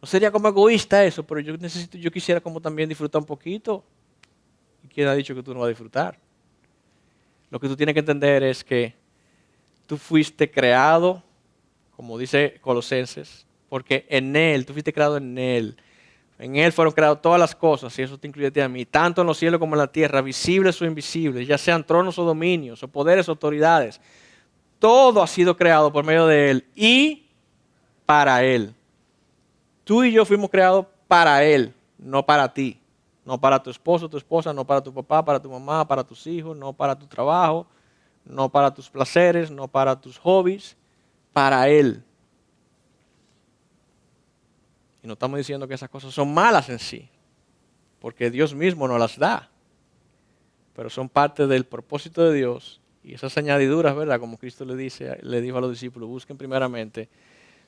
No sería como egoísta eso, pero yo quisiera como también disfrutar un poquito. ¿Y quién ha dicho que tú no vas a disfrutar? Lo que tú tienes que entender es que tú fuiste creado, como dice Colosenses, porque en Él, tú fuiste creado en Él. En Él fueron creadas todas las cosas, y eso te incluye a ti y a mí, tanto en los cielos como en la tierra, visibles o invisibles, ya sean tronos o dominios, o poderes o autoridades. Todo ha sido creado por medio de Él y para Él. Tú y yo fuimos creados para Él, no para ti. No para tu esposo, tu esposa, no para tu papá, para tu mamá, para tus hijos, no para tu trabajo, no para tus placeres, no para tus hobbies, para Él. Y no estamos diciendo que esas cosas son malas en sí, porque Dios mismo nos las da. Pero son parte del propósito de Dios y esas añadiduras, ¿verdad? Como Cristo le dijo a los discípulos, busquen primeramente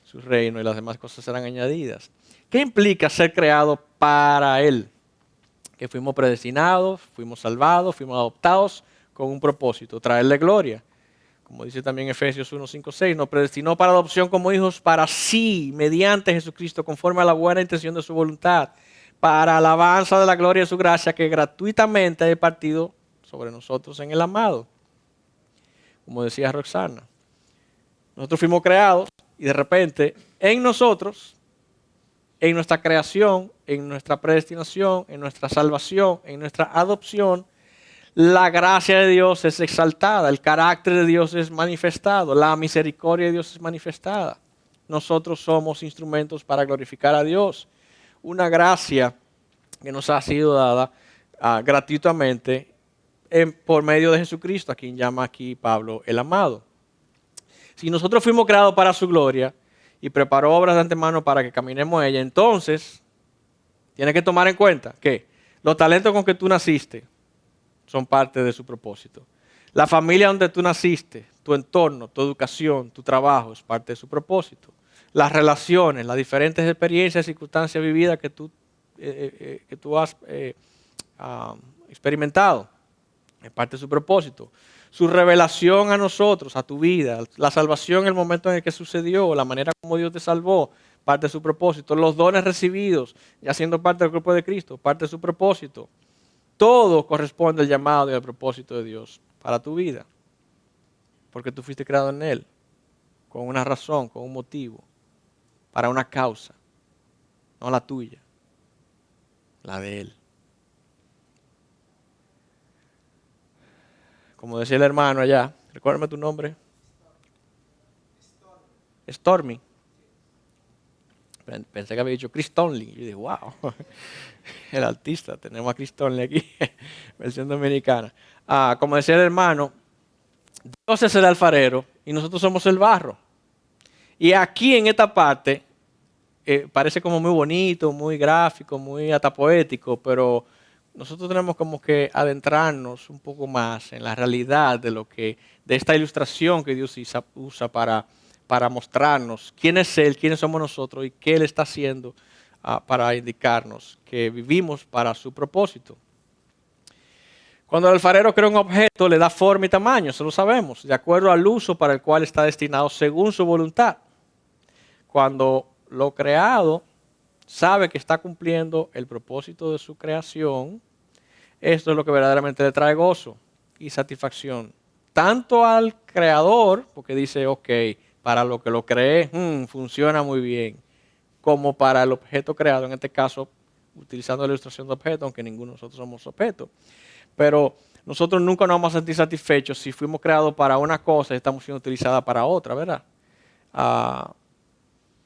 su reino y las demás cosas serán añadidas. ¿Qué implica ser creado para Él? Que fuimos predestinados, fuimos salvados, fuimos adoptados con un propósito, traerle gloria. Como dice también Efesios 1, 5, 6, nos predestinó para adopción como hijos para sí, mediante Jesucristo, conforme a la buena intención de su voluntad, para alabanza de la gloria de su gracia, que gratuitamente ha impartido sobre nosotros en el amado. Como decía Roxana, nosotros fuimos creados y de repente en nosotros, en nuestra creación, en nuestra predestinación, en nuestra salvación, en nuestra adopción, la gracia de Dios es exaltada, el carácter de Dios es manifestado, la misericordia de Dios es manifestada. Nosotros somos instrumentos para glorificar a Dios. Una gracia que nos ha sido dada gratuitamente por medio de Jesucristo, a quien llama aquí Pablo el amado. Si nosotros fuimos creados para su gloria y preparó obras de antemano para que caminemos en ella, entonces tienes que tomar en cuenta que los talentos con que tú naciste son parte de su propósito. La familia donde tú naciste, tu entorno, tu educación, tu trabajo es parte de su propósito. Las relaciones, las diferentes experiencias y circunstancias vividas que tú has experimentado es parte de su propósito. Su revelación a nosotros, a tu vida, la salvación en el momento en el que sucedió, la manera como Dios te salvó, parte de su propósito. Los dones recibidos, ya siendo parte del cuerpo de Cristo, parte de su propósito. Todo corresponde al llamado y al propósito de Dios para tu vida. Porque tú fuiste creado en Él, con una razón, con un motivo, para una causa, no la tuya, la de Él. Como decía el hermano allá, recuérdame tu nombre. Stormy. Pensé que había dicho Chris Tonley. Yo dije, wow, el artista. Tenemos a Chris Tonley aquí, versión dominicana. Como decía el hermano, Dios es el alfarero y nosotros somos el barro. Y aquí en esta parte, parece como muy bonito, muy gráfico, muy hasta poético, pero nosotros tenemos como que adentrarnos un poco más en la realidad de esta ilustración que Dios usa para mostrarnos quién es Él, quiénes somos nosotros y qué Él está haciendo para indicarnos que vivimos para su propósito. Cuando el alfarero crea un objeto, le da forma y tamaño, eso lo sabemos, de acuerdo al uso para el cual está destinado según su voluntad. Cuando lo creado sabe que está cumpliendo el propósito de su creación, esto es lo que verdaderamente le trae gozo y satisfacción. Tanto al creador, porque dice, ok, para lo que lo creé, funciona muy bien, como para el objeto creado, en este caso, utilizando la ilustración de objeto, aunque ninguno de nosotros somos objeto. Pero nosotros nunca nos vamos a sentir satisfechos si fuimos creados para una cosa y estamos siendo utilizadas para otra, ¿verdad?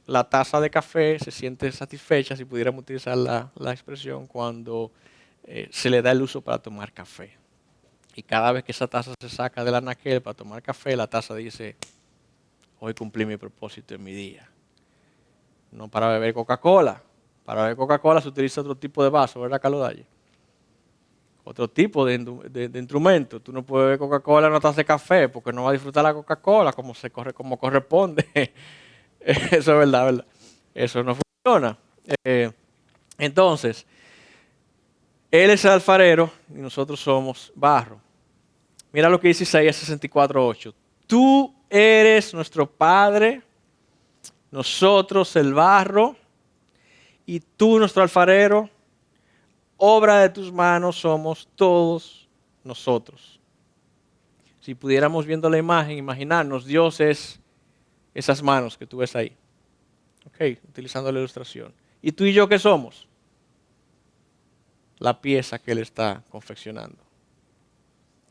La taza de café se siente satisfecha, si pudiéramos utilizar la expresión, cuando se le da el uso para tomar café. Y cada vez que esa taza se saca del anaquel para tomar café, la taza dice, hoy cumplí mi propósito en mi día. No para beber Coca-Cola. Para beber Coca-Cola se utiliza otro tipo de vaso, ¿verdad, Carlos Dalle? Otro tipo de instrumento. Tú no puedes beber Coca-Cola en una taza de café porque no vas a disfrutar la Coca-Cola como corresponde. Eso es verdad, ¿verdad? Eso no funciona. Entonces, Él es el alfarero y nosotros somos barro. Mira lo que dice Isaías 64:8. Tú eres nuestro Padre, nosotros el barro, y tú nuestro alfarero, obra de tus manos somos todos nosotros. Si pudiéramos viendo la imagen, imaginarnos, Dios es esas manos que tú ves ahí. Ok, utilizando la ilustración. ¿Y tú y yo qué somos? La pieza que Él está confeccionando.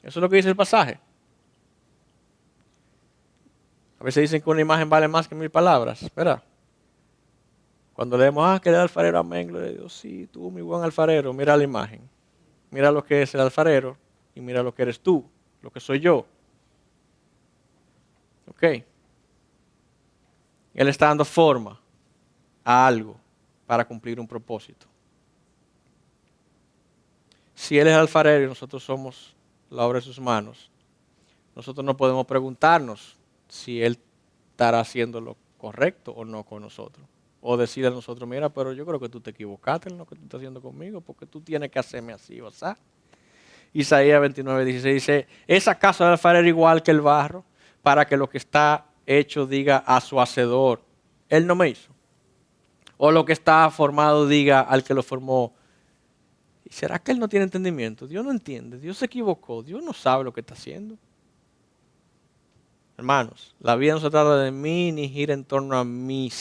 Eso es lo que dice el pasaje. A veces dicen que una imagen vale más que 1000 palabras, ¿verdad? Cuando leemos, que el alfarero, amén, gloria a Dios, sí, tú, mi buen alfarero, mira la imagen. Mira lo que es el alfarero y mira lo que eres tú, lo que soy yo. Ok. Él está dando forma a algo para cumplir un propósito. Si Él es el alfarero y nosotros somos la obra de sus manos, nosotros no podemos preguntarnos si Él estará haciendo lo correcto o no con nosotros. O decirle a nosotros, mira, pero yo creo que tú te equivocaste en lo que tú estás haciendo conmigo, porque tú tienes que hacerme así, o sea. Isaías 29:16 dice, ¿es acaso el alfarero igual que el barro? Para que lo que está hecho diga a su hacedor, Él no me hizo. O lo que está formado diga al que lo formó, ¿y será que Él no tiene entendimiento? Dios no entiende, Dios se equivocó, Dios no sabe lo que está haciendo. Hermanos, la vida no se trata de mí ni gira en torno a mí.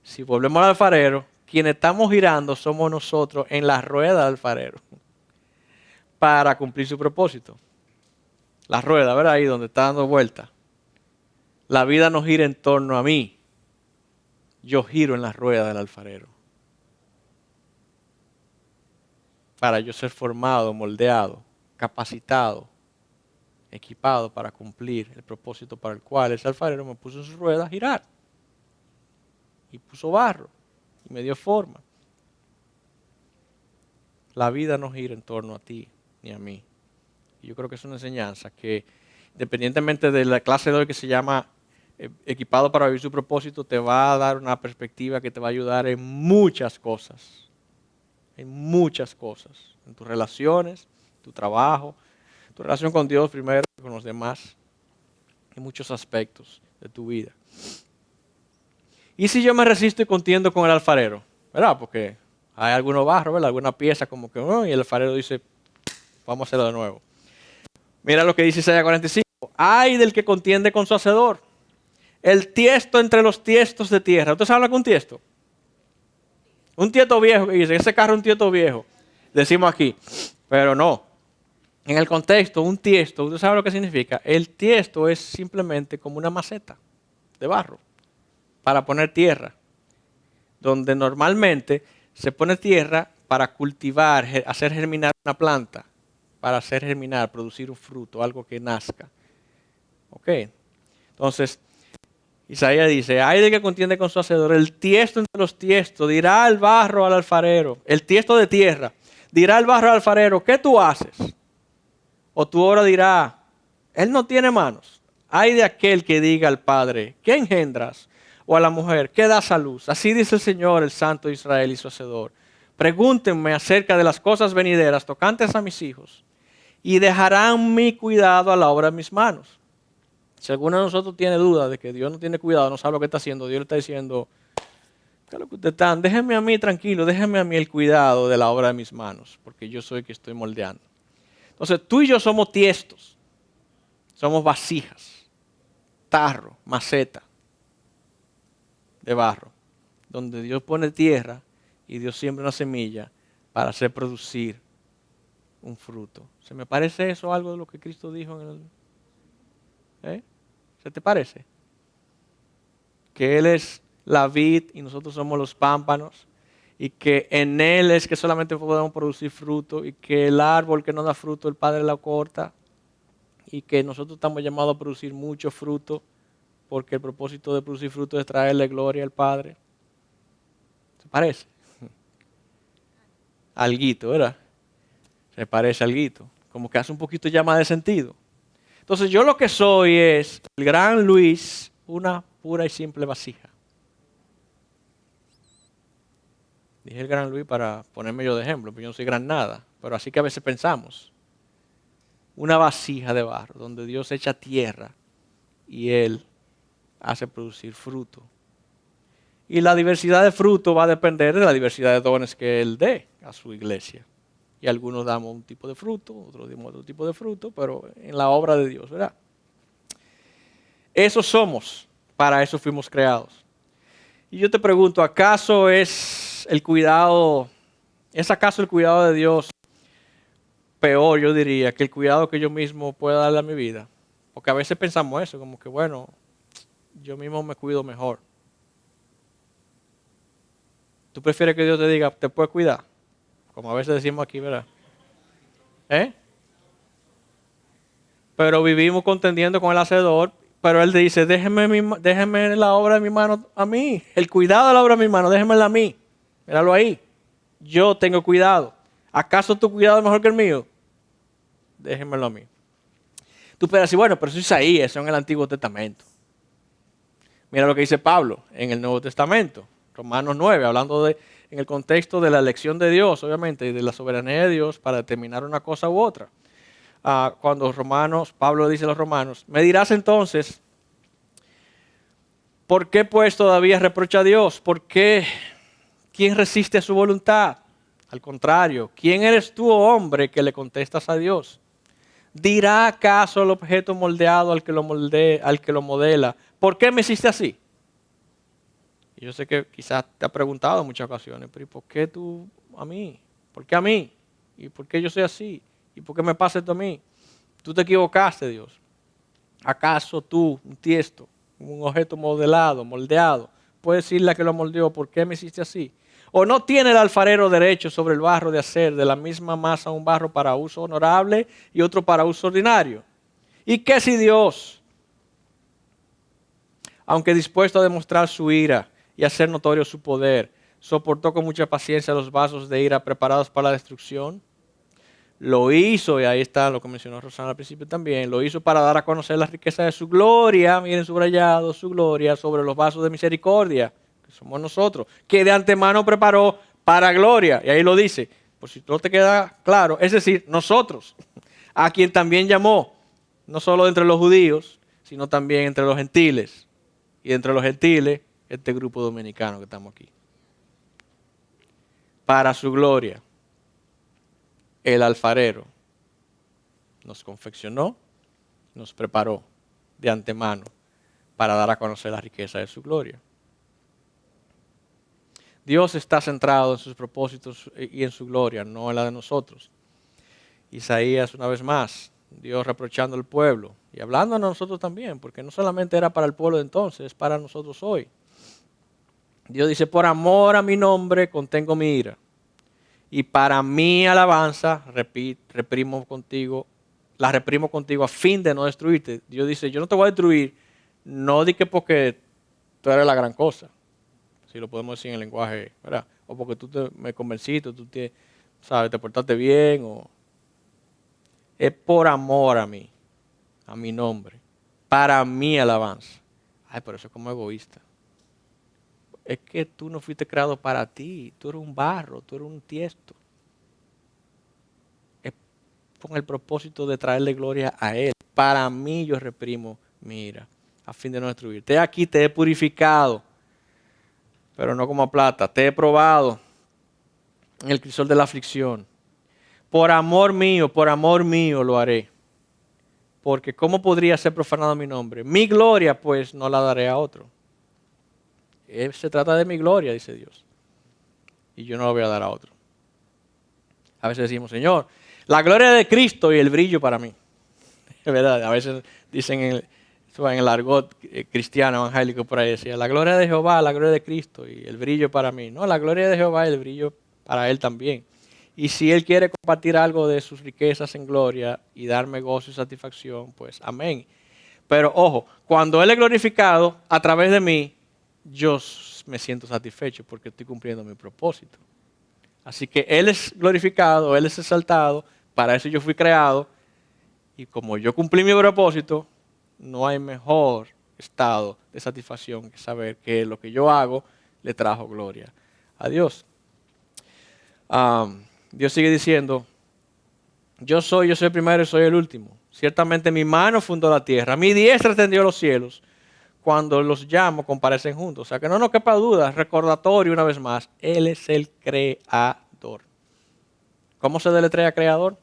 Si volvemos al alfarero, quienes estamos girando somos nosotros en la rueda del alfarero para cumplir su propósito. La rueda, ¿verdad? Ahí donde está dando vuelta. La vida no gira en torno a mí. Yo giro en la rueda del alfarero. Para yo ser formado, moldeado, capacitado, equipado para cumplir el propósito para el cual ese alfarero me puso en su rueda a girar. Y puso barro y me dio forma. La vida no gira en torno a ti ni a mí. Y yo creo que es una enseñanza que, independientemente de la clase de hoy que se llama Equipado para vivir su propósito, te va a dar una perspectiva que te va a ayudar en muchas cosas. En muchas cosas. En tus relaciones, tu trabajo, tu relación con Dios primero, con los demás. En muchos aspectos de tu vida. ¿Y si yo me resisto y contiendo con el alfarero? ¿Verdad? Porque hay algunos barros, ¿verdad? Alguna pieza como que, y el alfarero dice, vamos a hacerlo de nuevo. Mira lo que dice Isaías 45. Ay del que contiende con su hacedor. El tiesto entre los tiestos de tierra. ¿Usted sabe lo que es un tiesto? Un tiesto viejo que dice, ese carro es un tiesto viejo. Decimos aquí, pero no. En el contexto, un tiesto, ¿usted sabe lo que significa? El tiesto es simplemente como una maceta de barro para poner tierra, donde normalmente se pone tierra para cultivar, hacer germinar una planta, para hacer germinar, producir un fruto, algo que nazca. ¿Ok? Entonces, Isaías dice, ay de que contiende con su hacedor, el tiesto entre los tiestos, dirá el barro al alfarero, el tiesto de tierra, dirá el barro al alfarero, ¿qué tú haces? O tú ahora dirá, él no tiene manos. Ay de aquel que diga al Padre, ¿qué engendras? O a la mujer, ¿qué das a luz? Así dice el Señor, el Santo de Israel y su hacedor. Pregúntenme acerca de las cosas venideras tocantes a mis hijos, y dejarán mi cuidado a la obra de mis manos. Si alguno de nosotros tiene duda de que Dios no tiene cuidado, no sabe lo que está haciendo, Dios le está diciendo, ¿qué es lo que ustedes están? Déjenme a mí tranquilo, déjenme a mí el cuidado de la obra de mis manos, porque yo soy el que estoy moldeando. Entonces, tú y yo somos tiestos, somos vasijas, tarro, maceta de barro, donde Dios pone tierra y Dios siembra una semilla para hacer producir un fruto. ¿Se me parece eso algo de lo que Cristo dijo en el... ¿Se te parece? Que Él es la vid y nosotros somos los pámpanos, y que en Él es que solamente podemos producir fruto, y que el árbol que no da fruto el Padre la corta, y que nosotros estamos llamados a producir mucho fruto, porque el propósito de producir fruto es traerle gloria al Padre. ¿Se parece? Alguito, ¿verdad? Se parece alguito. Como que hace un poquito ya más de sentido. Entonces yo lo que soy es el gran Luis, una pura y simple vasija. Dije el gran Luis para ponerme yo de ejemplo, porque yo no soy gran nada. Pero así que a veces pensamos. Una vasija de barro, donde Dios echa tierra y Él hace producir fruto. Y la diversidad de fruto va a depender de la diversidad de dones que Él dé a su iglesia. Y algunos damos un tipo de fruto, otros damos otro tipo de fruto, pero en la obra de Dios, ¿verdad? Eso somos, para eso fuimos creados. Y yo te pregunto, ¿acaso es acaso el cuidado de Dios peor, yo diría, que el cuidado que yo mismo pueda darle a mi vida? Porque a veces pensamos eso, como que bueno, yo mismo me cuido mejor. ¿Tú prefieres que Dios te diga, te puedes cuidar? Como a veces decimos aquí, ¿verdad? Pero vivimos contendiendo con el Hacedor, pero Él dice, déjeme la obra de mi mano a mí. El cuidado de la obra de mi mano, déjemela a mí. Míralo ahí. Yo tengo cuidado. ¿Acaso tu cuidado es mejor que el mío? Déjemelo a mí. Tú puedes decir, bueno, pero eso es Isaías, eso en el Antiguo Testamento. Mira lo que dice Pablo en el Nuevo Testamento. Romanos 9, hablando en el contexto de la elección de Dios, obviamente, y de la soberanía de Dios para determinar una cosa u otra. Cuando Pablo dice a los romanos, me dirás entonces, ¿por qué pues todavía reprocha a Dios? ¿Por qué? ¿Quién resiste a su voluntad? Al contrario, ¿quién eres tú, oh hombre, que le contestas a Dios? ¿Dirá acaso el objeto moldeado al que lo modela, ¿por qué me hiciste así? Y yo sé que quizás te ha preguntado en muchas ocasiones, pero ¿y por qué tú a mí? ¿Por qué a mí? ¿Y por qué yo soy así? ¿Y por qué me pasa esto a mí? Tú te equivocaste, Dios. ¿Acaso tú, un tiesto, un objeto moldeado, puedes decirle a que lo moldeó, ¿por qué me hiciste así? ¿O no tiene el alfarero derecho sobre el barro de hacer de la misma masa un barro para uso honorable y otro para uso ordinario? ¿Y qué si Dios, aunque dispuesto a demostrar su ira y hacer notorio su poder, soportó con mucha paciencia los vasos de ira preparados para la destrucción? Lo hizo, y ahí está lo que mencionó Rosana al principio también, lo hizo para dar a conocer la riqueza de su gloria, miren subrayado, su gloria sobre los vasos de misericordia, que somos nosotros, que de antemano preparó para gloria. Y ahí lo dice, por si no te queda claro, es decir, nosotros, a quien también llamó, no solo entre los judíos, sino también entre los gentiles. Y entre los gentiles, este grupo dominicano que estamos aquí. Para su gloria. El alfarero nos confeccionó, nos preparó de antemano para dar a conocer la riqueza de su gloria. Dios está centrado en sus propósitos y en su gloria, no en la de nosotros. Isaías, una vez más, Dios reprochando al pueblo y hablando a nosotros también, porque no solamente era para el pueblo de entonces, es para nosotros hoy. Dios dice, por amor a mi nombre contengo mi ira. Y para mi alabanza, la reprimo contigo a fin de no destruirte. Dios dice, yo no te voy a destruir, no di que porque tú eres la gran cosa. Si lo podemos decir en el lenguaje, ¿verdad? O porque me convenciste, sabes, te portaste bien, o es por amor a mí, a mi nombre, para mi alabanza. Ay, pero eso es como egoísta. Es que tú no fuiste creado para ti, tú eres un barro, tú eres un tiesto. Es con el propósito de traerle gloria a Él. Para mí yo reprimo mi ira, a fin de no destruirte. Aquí te he purificado, pero no como a plata. Te he probado en el crisol de la aflicción. Por amor mío lo haré. Porque ¿cómo podría ser profanado mi nombre? Mi gloria, pues, no la daré a otro. Se trata de mi gloria, dice Dios. Y yo no la voy a dar a otro. A veces decimos, Señor, la gloria de Cristo y el brillo para mí. Es verdad, a veces dicen en el argot cristiano, evangélico, por ahí decía, la gloria de Jehová, la gloria de Cristo y el brillo para mí. No, la gloria de Jehová y el brillo para Él también. Y si Él quiere compartir algo de sus riquezas en gloria y darme gozo y satisfacción, pues amén. Pero ojo, cuando Él es glorificado a través de mí, yo me siento satisfecho porque estoy cumpliendo mi propósito. Así que Él es glorificado, Él es exaltado, para eso yo fui creado. Y como yo cumplí mi propósito, no hay mejor estado de satisfacción que saber que lo que yo hago le trajo gloria a Dios. Dios sigue diciendo, yo soy el primero y soy el último. Ciertamente mi mano fundó la tierra, mi diestra extendió los cielos. Cuando los llamo, comparecen juntos. O sea, que no nos quepa duda, recordatorio una vez más, Él es el creador. ¿Cómo se deletrea creador?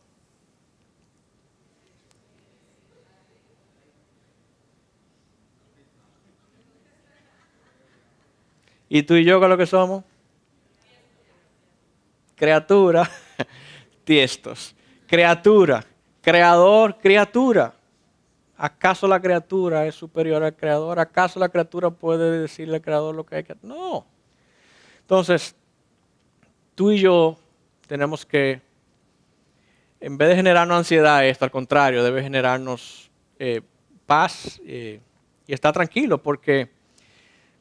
¿Y tú y yo qué es lo que somos? Criatura, tiestos. Criatura, creador, criatura. ¿Acaso la criatura es superior al creador? ¿Acaso la criatura puede decirle al creador lo que hay que hacer? No. Entonces, tú y yo tenemos que, en vez de generarnos ansiedad, esto al contrario, debe generarnos paz y estar tranquilo, porque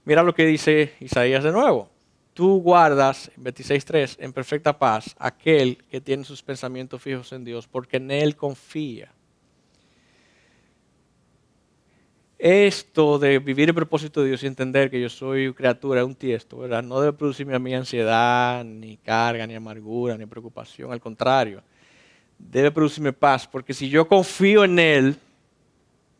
mira lo que dice Isaías de nuevo. Tú guardas, 26:3, en perfecta paz aquel que tiene sus pensamientos fijos en Dios, porque en Él confía. Esto de vivir el propósito de Dios y entender que yo soy criatura, es un tiesto, ¿verdad? No debe producirme a mí ansiedad, ni carga, ni amargura, ni preocupación. Al contrario, debe producirme paz, porque si yo confío en Él,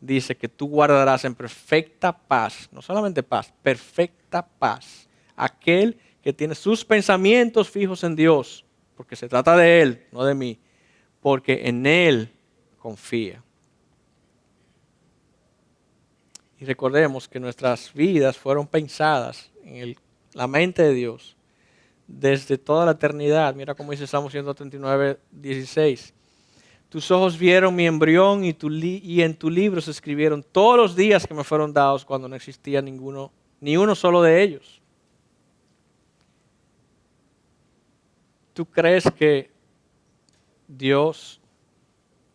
dice que tú guardarás en perfecta paz, no solamente paz, perfecta paz, aquel que tiene sus pensamientos fijos en Dios, porque se trata de Él, no de mí, porque en Él confía. Y recordemos que nuestras vidas fueron pensadas en la mente de Dios desde toda la eternidad. Mira cómo dice Salmo 139:16. Tus ojos vieron mi embrión y en tu libro se escribieron todos los días que me fueron dados cuando no existía ni uno solo de ellos. ¿Tú crees que Dios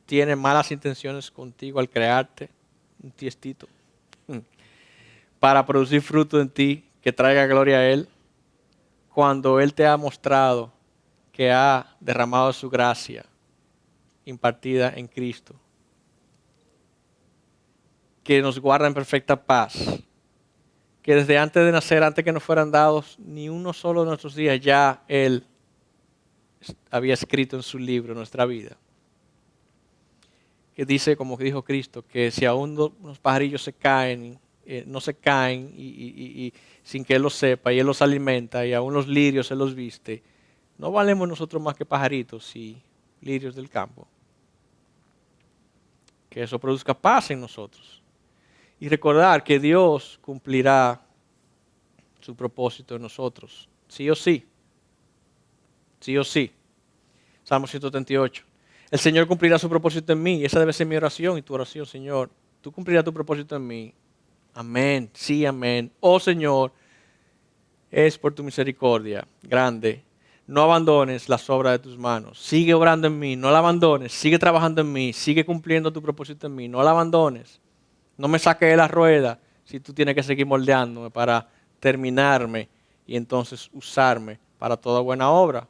tiene malas intenciones contigo al crearte un tiestito para producir fruto en ti que traiga gloria a Él, cuando Él te ha mostrado que ha derramado su gracia impartida en Cristo, que nos guarda en perfecta paz, que desde antes de nacer, antes que nos fueran dados ni uno solo de nuestros días, ya Él había escrito en su libro nuestra vida? Que dice, como dijo Cristo, que si aún los pajarillos se caen, no se caen y sin que Él lo sepa, y Él los alimenta, y aún los lirios Él los viste, ¿no valemos nosotros más que pajaritos y lirios del campo? Que eso produzca paz en nosotros. Y recordar que Dios cumplirá su propósito en nosotros, sí o sí. Sí o sí. Salmo 138. El Señor cumplirá su propósito en mí. Y esa debe ser mi oración y tu oración, Señor. Tú cumplirás tu propósito en mí. Amén. Sí, amén. Oh Señor, es por tu misericordia grande. No abandones las obras de tus manos. Sigue obrando en mí. No la abandones. Sigue trabajando en mí. Sigue cumpliendo tu propósito en mí. No la abandones. No me saques de la rueda. si tú tienes que seguir moldeándome para terminarme y entonces usarme para toda buena obra?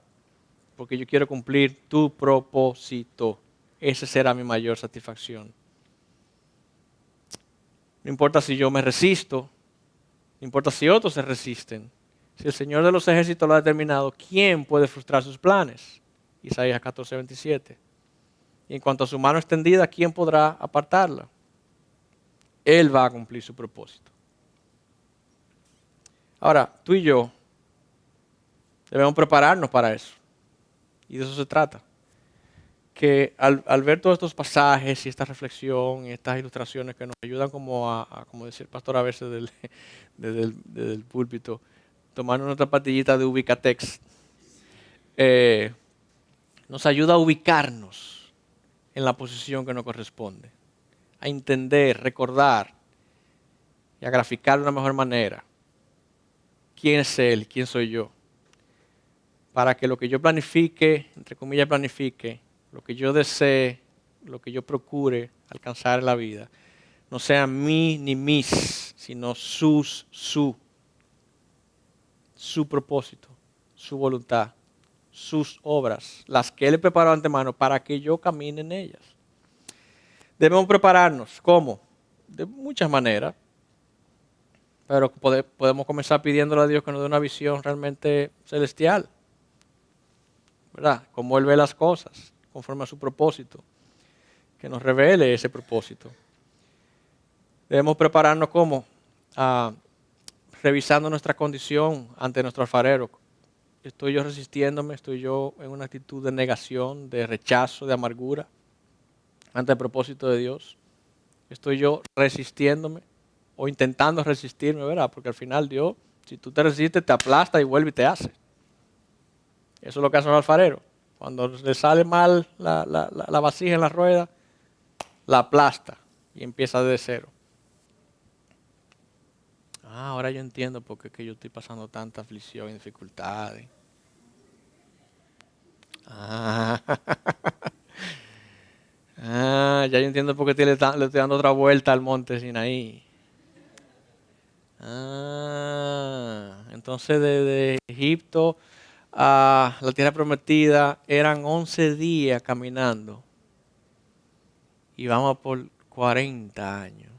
Porque yo quiero cumplir tu propósito. Esa será mi mayor satisfacción. No importa si yo me resisto, no importa si otros se resisten. Si el Señor de los ejércitos lo ha determinado, ¿quién puede frustrar sus planes? Isaías 14:27. Y en cuanto a su mano extendida, ¿quién podrá apartarla? Él va a cumplir su propósito. Ahora, tú y yo debemos prepararnos para eso. Y de eso se trata. Que al ver todos estos pasajes y esta reflexión y estas ilustraciones que nos ayudan como como decía el pastor a veces desde el púlpito, tomarnos nuestra pastillita de Ubicatex, nos ayuda a ubicarnos en la posición que nos corresponde, a entender, recordar y a graficar de una mejor manera quién es Él, quién soy yo, para que lo que yo planifique, entre comillas planifique, lo que yo desee, lo que yo procure alcanzar en la vida, no sea mí ni mis, sino su propósito, su voluntad, sus obras, las que Él preparó antemano para que yo camine en ellas. Debemos prepararnos. ¿Cómo? De muchas maneras. Pero podemos comenzar pidiéndole a Dios que nos dé una visión realmente celestial, ¿verdad? Cómo Él ve las cosas, conforme a su propósito. Que nos revele ese propósito. Debemos prepararnos ¿cómo? Revisando nuestra condición ante nuestro alfarero. ¿Estoy yo resistiéndome? ¿Estoy yo en una actitud de negación, de rechazo, de amargura ante el propósito de Dios? ¿Estoy yo resistiéndome o intentando resistirme, verdad? Porque al final Dios, si tú te resistes, te aplasta y vuelve y te hace. Eso es lo que hace un alfarero. Cuando le sale mal la vasija en la rueda, la aplasta y empieza desde cero. Ahora yo entiendo por qué es que yo estoy pasando tanta aflicción y dificultades. Ya yo entiendo por qué le estoy dando otra vuelta al monte Sinaí. Entonces desde Egipto a la tierra prometida eran 11 días caminando. Y vamos por 40 años.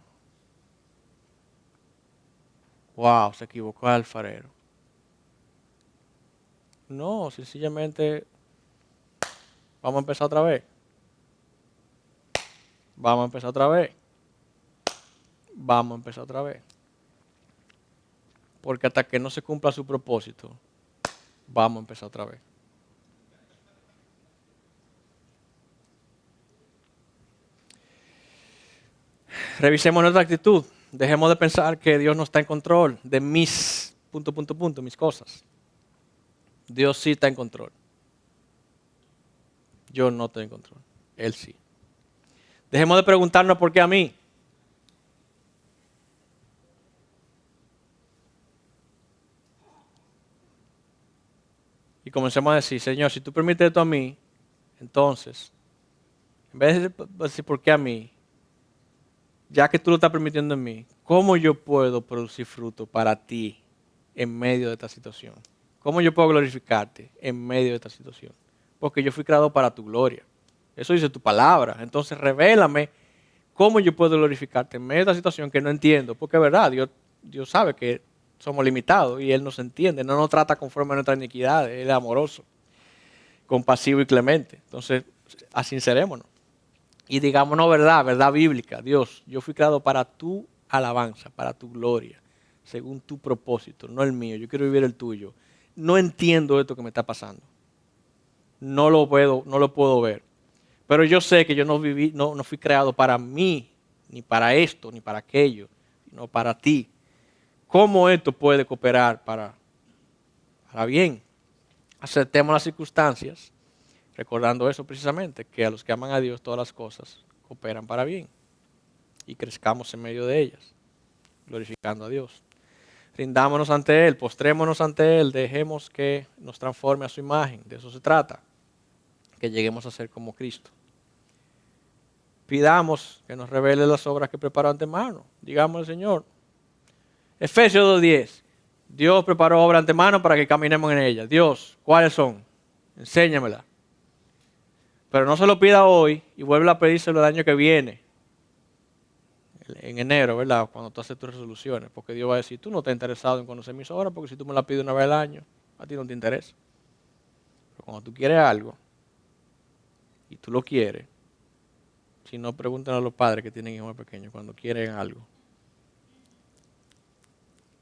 Wow, se equivocó el alfarero. No, sencillamente vamos a empezar otra vez. Vamos a empezar otra vez. Vamos a empezar otra vez. Porque hasta que no se cumpla su propósito, vamos a empezar otra vez. Revisemos nuestra actitud. Dejemos de pensar que Dios no está en control de mis, mis cosas. Dios sí está en control. Yo no estoy en control. Él sí. Dejemos de preguntarnos por qué a mí. Y comencemos a decir, Señor, si tú permites esto a mí, entonces, en vez de decir por qué a mí, ya que tú lo estás permitiendo en mí, ¿cómo yo puedo producir fruto para ti en medio de esta situación? ¿Cómo yo puedo glorificarte en medio de esta situación? Porque yo fui creado para tu gloria. Eso dice tu palabra. Entonces, revélame cómo yo puedo glorificarte en medio de esta situación que no entiendo. Porque es verdad, Dios sabe que somos limitados y Él nos entiende. No nos trata conforme a nuestra iniquidad. Él es amoroso, compasivo y clemente. Entonces, asincerémonos. Y digámonos verdad bíblica. Dios, yo fui creado para tu alabanza, para tu gloria, según tu propósito, no el mío. Yo quiero vivir el tuyo. No entiendo esto que me está pasando. No lo puedo ver. Pero yo sé que yo no fui creado para mí, ni para esto, ni para aquello, sino para ti. ¿Cómo esto puede cooperar para bien? Aceptemos las circunstancias, recordando eso precisamente, que a los que aman a Dios todas las cosas cooperan para bien. Y crezcamos en medio de ellas, glorificando a Dios. Rindámonos ante Él, postrémonos ante Él, dejemos que nos transforme a su imagen. De eso se trata, que lleguemos a ser como Cristo. Pidamos que nos revele las obras que preparó antemano. Digamos al Señor, Efesios 2:10. Dios preparó obra antemano para que caminemos en ella. Dios, ¿cuáles son? Enséñamela. Pero no se lo pida hoy y vuelve a pedírselo el año que viene. En enero, ¿verdad? Cuando tú haces tus resoluciones. Porque Dios va a decir, tú no estás interesado en conocer mis obras, porque si tú me la pides una vez al año, a ti no te interesa. Pero cuando tú quieres algo, y tú lo quieres, si no, pregúntenle a los padres que tienen hijos pequeños cuando quieren algo.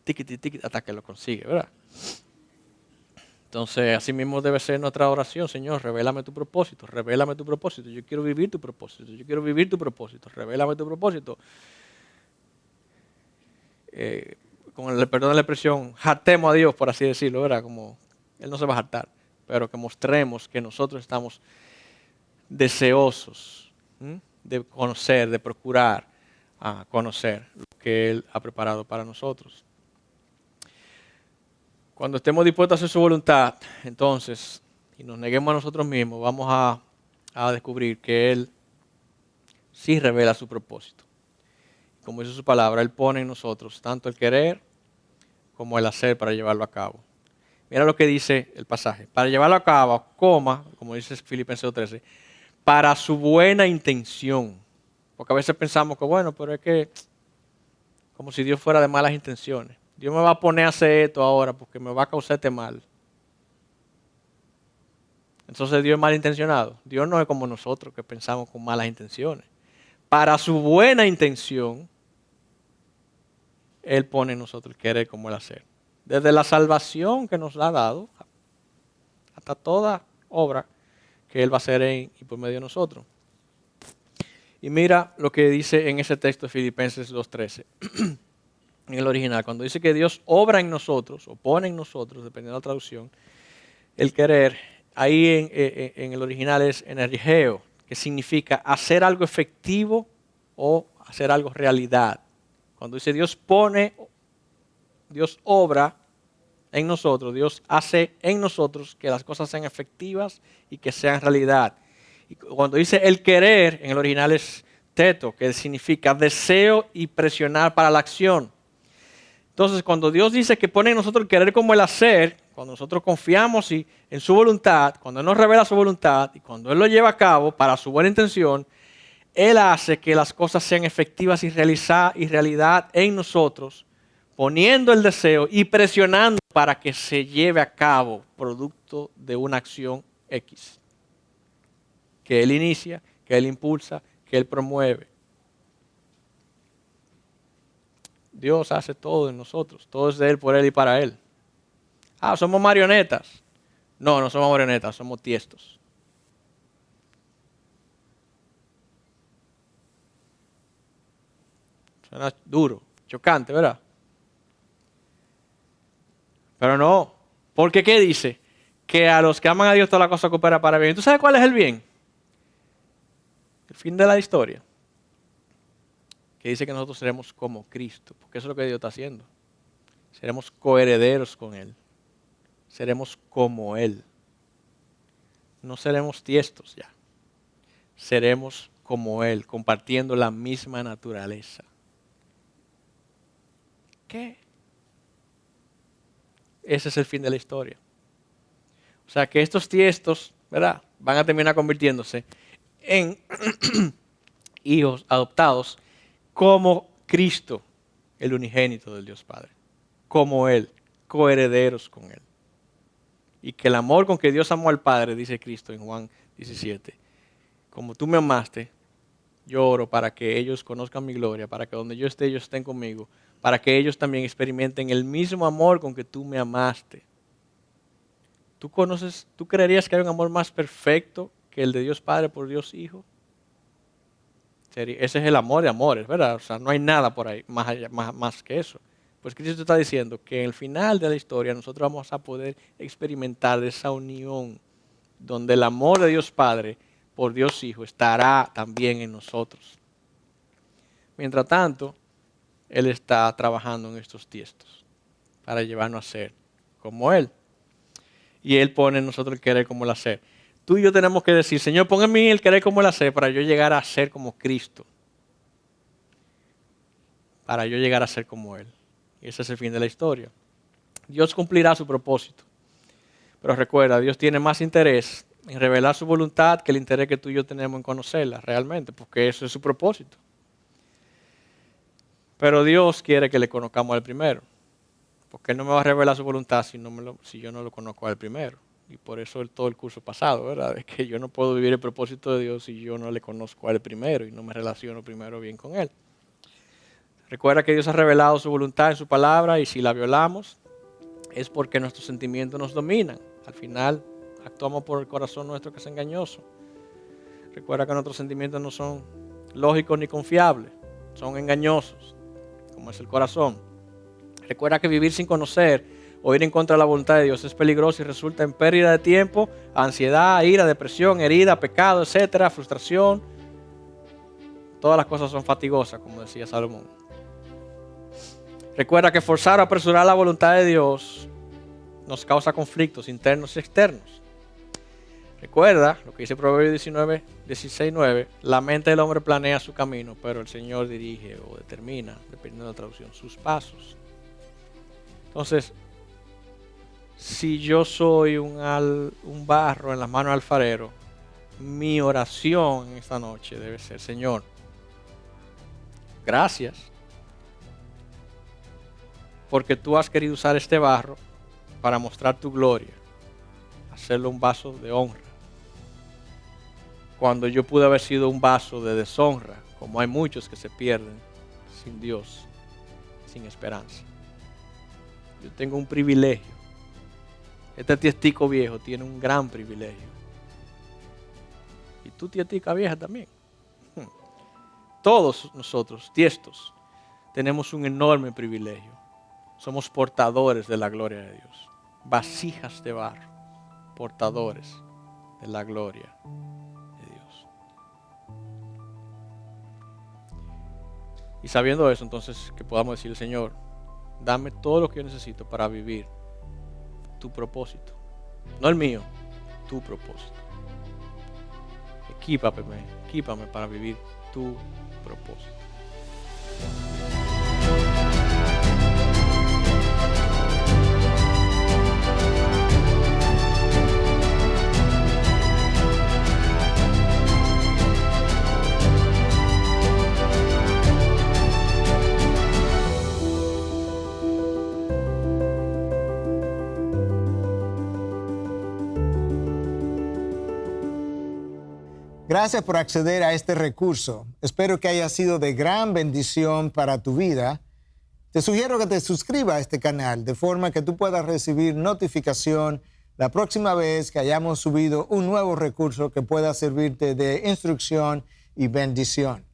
Tiquiti, tiquiti, hasta que lo consigue, ¿verdad? Entonces, así mismo debe ser nuestra oración. Señor, revélame tu propósito, revélame tu propósito. Yo quiero vivir tu propósito, yo quiero vivir tu propósito, revélame tu propósito. Con el perdón de la expresión, jactemos a Dios, por así decirlo, ¿verdad? Como Él no se va a jactar, pero que mostremos que nosotros estamos deseosos de conocer, de procurar conocer lo que Él ha preparado para nosotros. Cuando estemos dispuestos a hacer su voluntad, entonces, y nos neguemos a nosotros mismos, vamos a descubrir que Él sí revela su propósito. Como dice su palabra, Él pone en nosotros tanto el querer como el hacer para llevarlo a cabo. Mira lo que dice el pasaje. Para llevarlo a cabo, como dice Filipenses 13, para su buena intención. Porque a veces pensamos que, bueno, pero es que, como si Dios fuera de malas intenciones. Dios me va a poner a hacer esto ahora porque me va a causar este mal. Entonces Dios es malintencionado. Dios no es como nosotros que pensamos con malas intenciones. Para su buena intención, Él pone en nosotros el querer como el hacer. Desde la salvación que nos ha dado, hasta toda obra que Él va a hacer en y por medio de nosotros. Y mira lo que dice en ese texto de Filipenses 2:13. En el original, cuando dice que Dios obra en nosotros, o pone en nosotros, dependiendo de la traducción, el querer, ahí en el original es energeo, que significa hacer algo efectivo o hacer algo realidad. Cuando dice Dios pone, Dios obra en nosotros, Dios hace en nosotros que las cosas sean efectivas y que sean realidad. Y cuando dice el querer, en el original es teto, que significa deseo y presionar para la acción. Entonces, cuando Dios dice que pone en nosotros el querer como el hacer, cuando nosotros confiamos en su voluntad, cuando Él nos revela su voluntad y cuando Él lo lleva a cabo para su buena intención, Él hace que las cosas sean efectivas y realidad en nosotros, poniendo el deseo y presionando para que se lleve a cabo producto de una acción X. Que Él inicia, que Él impulsa, que Él promueve. Dios hace todo en nosotros, todo es de Él, por Él y para Él. ¿Somos marionetas? No, no somos marionetas, somos tiestos. Suena duro, chocante, ¿verdad? Pero no, porque ¿qué dice? Que a los que aman a Dios toda la cosa coopera para bien. ¿Tú sabes cuál es el bien? El fin de la historia. Que dice que nosotros seremos como Cristo, porque eso es lo que Dios está haciendo. Seremos coherederos con Él. Seremos como Él. No seremos tiestos ya. Seremos como Él, compartiendo la misma naturaleza. ¿Qué? Ese es el fin de la historia. O sea que estos tiestos, ¿verdad?, van a terminar convirtiéndose en hijos adoptados como Cristo, el unigénito del Dios Padre. Como Él, coherederos con Él. Y que el amor con que Dios amó al Padre, dice Cristo en Juan 17, como tú me amaste, yo oro para que ellos conozcan mi gloria, para que donde yo esté, ellos estén conmigo, para que ellos también experimenten el mismo amor con que tú me amaste. ¿Tú creerías que hay un amor más perfecto que el de Dios Padre por Dios Hijo? Ese es el amor de amores, ¿verdad? O sea, no hay nada por ahí más que eso. Pues Cristo está diciendo que en el final de la historia nosotros vamos a poder experimentar esa unión donde el amor de Dios Padre por Dios Hijo estará también en nosotros. Mientras tanto, Él está trabajando en estos tiestos para llevarnos a ser como Él. Y Él pone en nosotros el querer como el hacer. Tú y yo tenemos que decir, Señor, pon en mí el querer como el hacer para yo llegar a ser como Cristo. Para yo llegar a ser como Él. Y ese es el fin de la historia. Dios cumplirá su propósito. Pero recuerda, Dios tiene más interés en revelar su voluntad que el interés que tú y yo tenemos en conocerla realmente, porque eso es su propósito. Pero Dios quiere que le conozcamos al primero, porque Él no me va a revelar su voluntad si yo no lo conozco al primero. Y por eso todo el curso pasado, ¿verdad? Es que yo no puedo vivir el propósito de Dios si yo no le conozco al primero y no me relaciono primero bien con Él. Recuerda que Dios ha revelado su voluntad en su palabra y si la violamos es porque nuestros sentimientos nos dominan. Al final actuamos por el corazón nuestro que es engañoso. Recuerda que nuestros sentimientos no son lógicos ni confiables, son engañosos, como es el corazón. Recuerda que vivir sin conocer o ir en contra de la voluntad de Dios es peligroso y resulta en pérdida de tiempo, ansiedad, ira, depresión, herida, pecado, etcétera, frustración. Todas las cosas son fatigosas, como decía Salomón. Recuerda que forzar o apresurar la voluntad de Dios nos causa conflictos internos y externos. Recuerda lo que dice Proverbios 16:9, la mente del hombre planea su camino, pero el Señor dirige o determina, dependiendo de la traducción, sus pasos. Entonces, si yo soy un barro en las manos del alfarero, mi oración en esta noche debe ser: Señor, gracias, porque tú has querido usar este barro para mostrar tu gloria, hacerlo un vaso de honra, cuando yo pude haber sido un vaso de deshonra, como hay muchos que se pierden sin Dios, sin esperanza. Yo tengo un privilegio. Este tiestico viejo tiene un gran privilegio. Y tú, tiestica vieja, también. Todos nosotros, tiestos, tenemos un enorme privilegio. Somos portadores de la gloria de Dios. Vasijas de barro, portadores de la gloria de Dios. Y sabiendo eso, entonces, que podamos decir: Señor, dame todo lo que yo necesito para vivir tu propósito. No el mío, tu propósito. Equípame para vivir tu propósito. Gracias por acceder a este recurso. Espero que haya sido de gran bendición para tu vida. Te sugiero que te suscribas a este canal de forma que tú puedas recibir notificación la próxima vez que hayamos subido un nuevo recurso que pueda servirte de instrucción y bendición.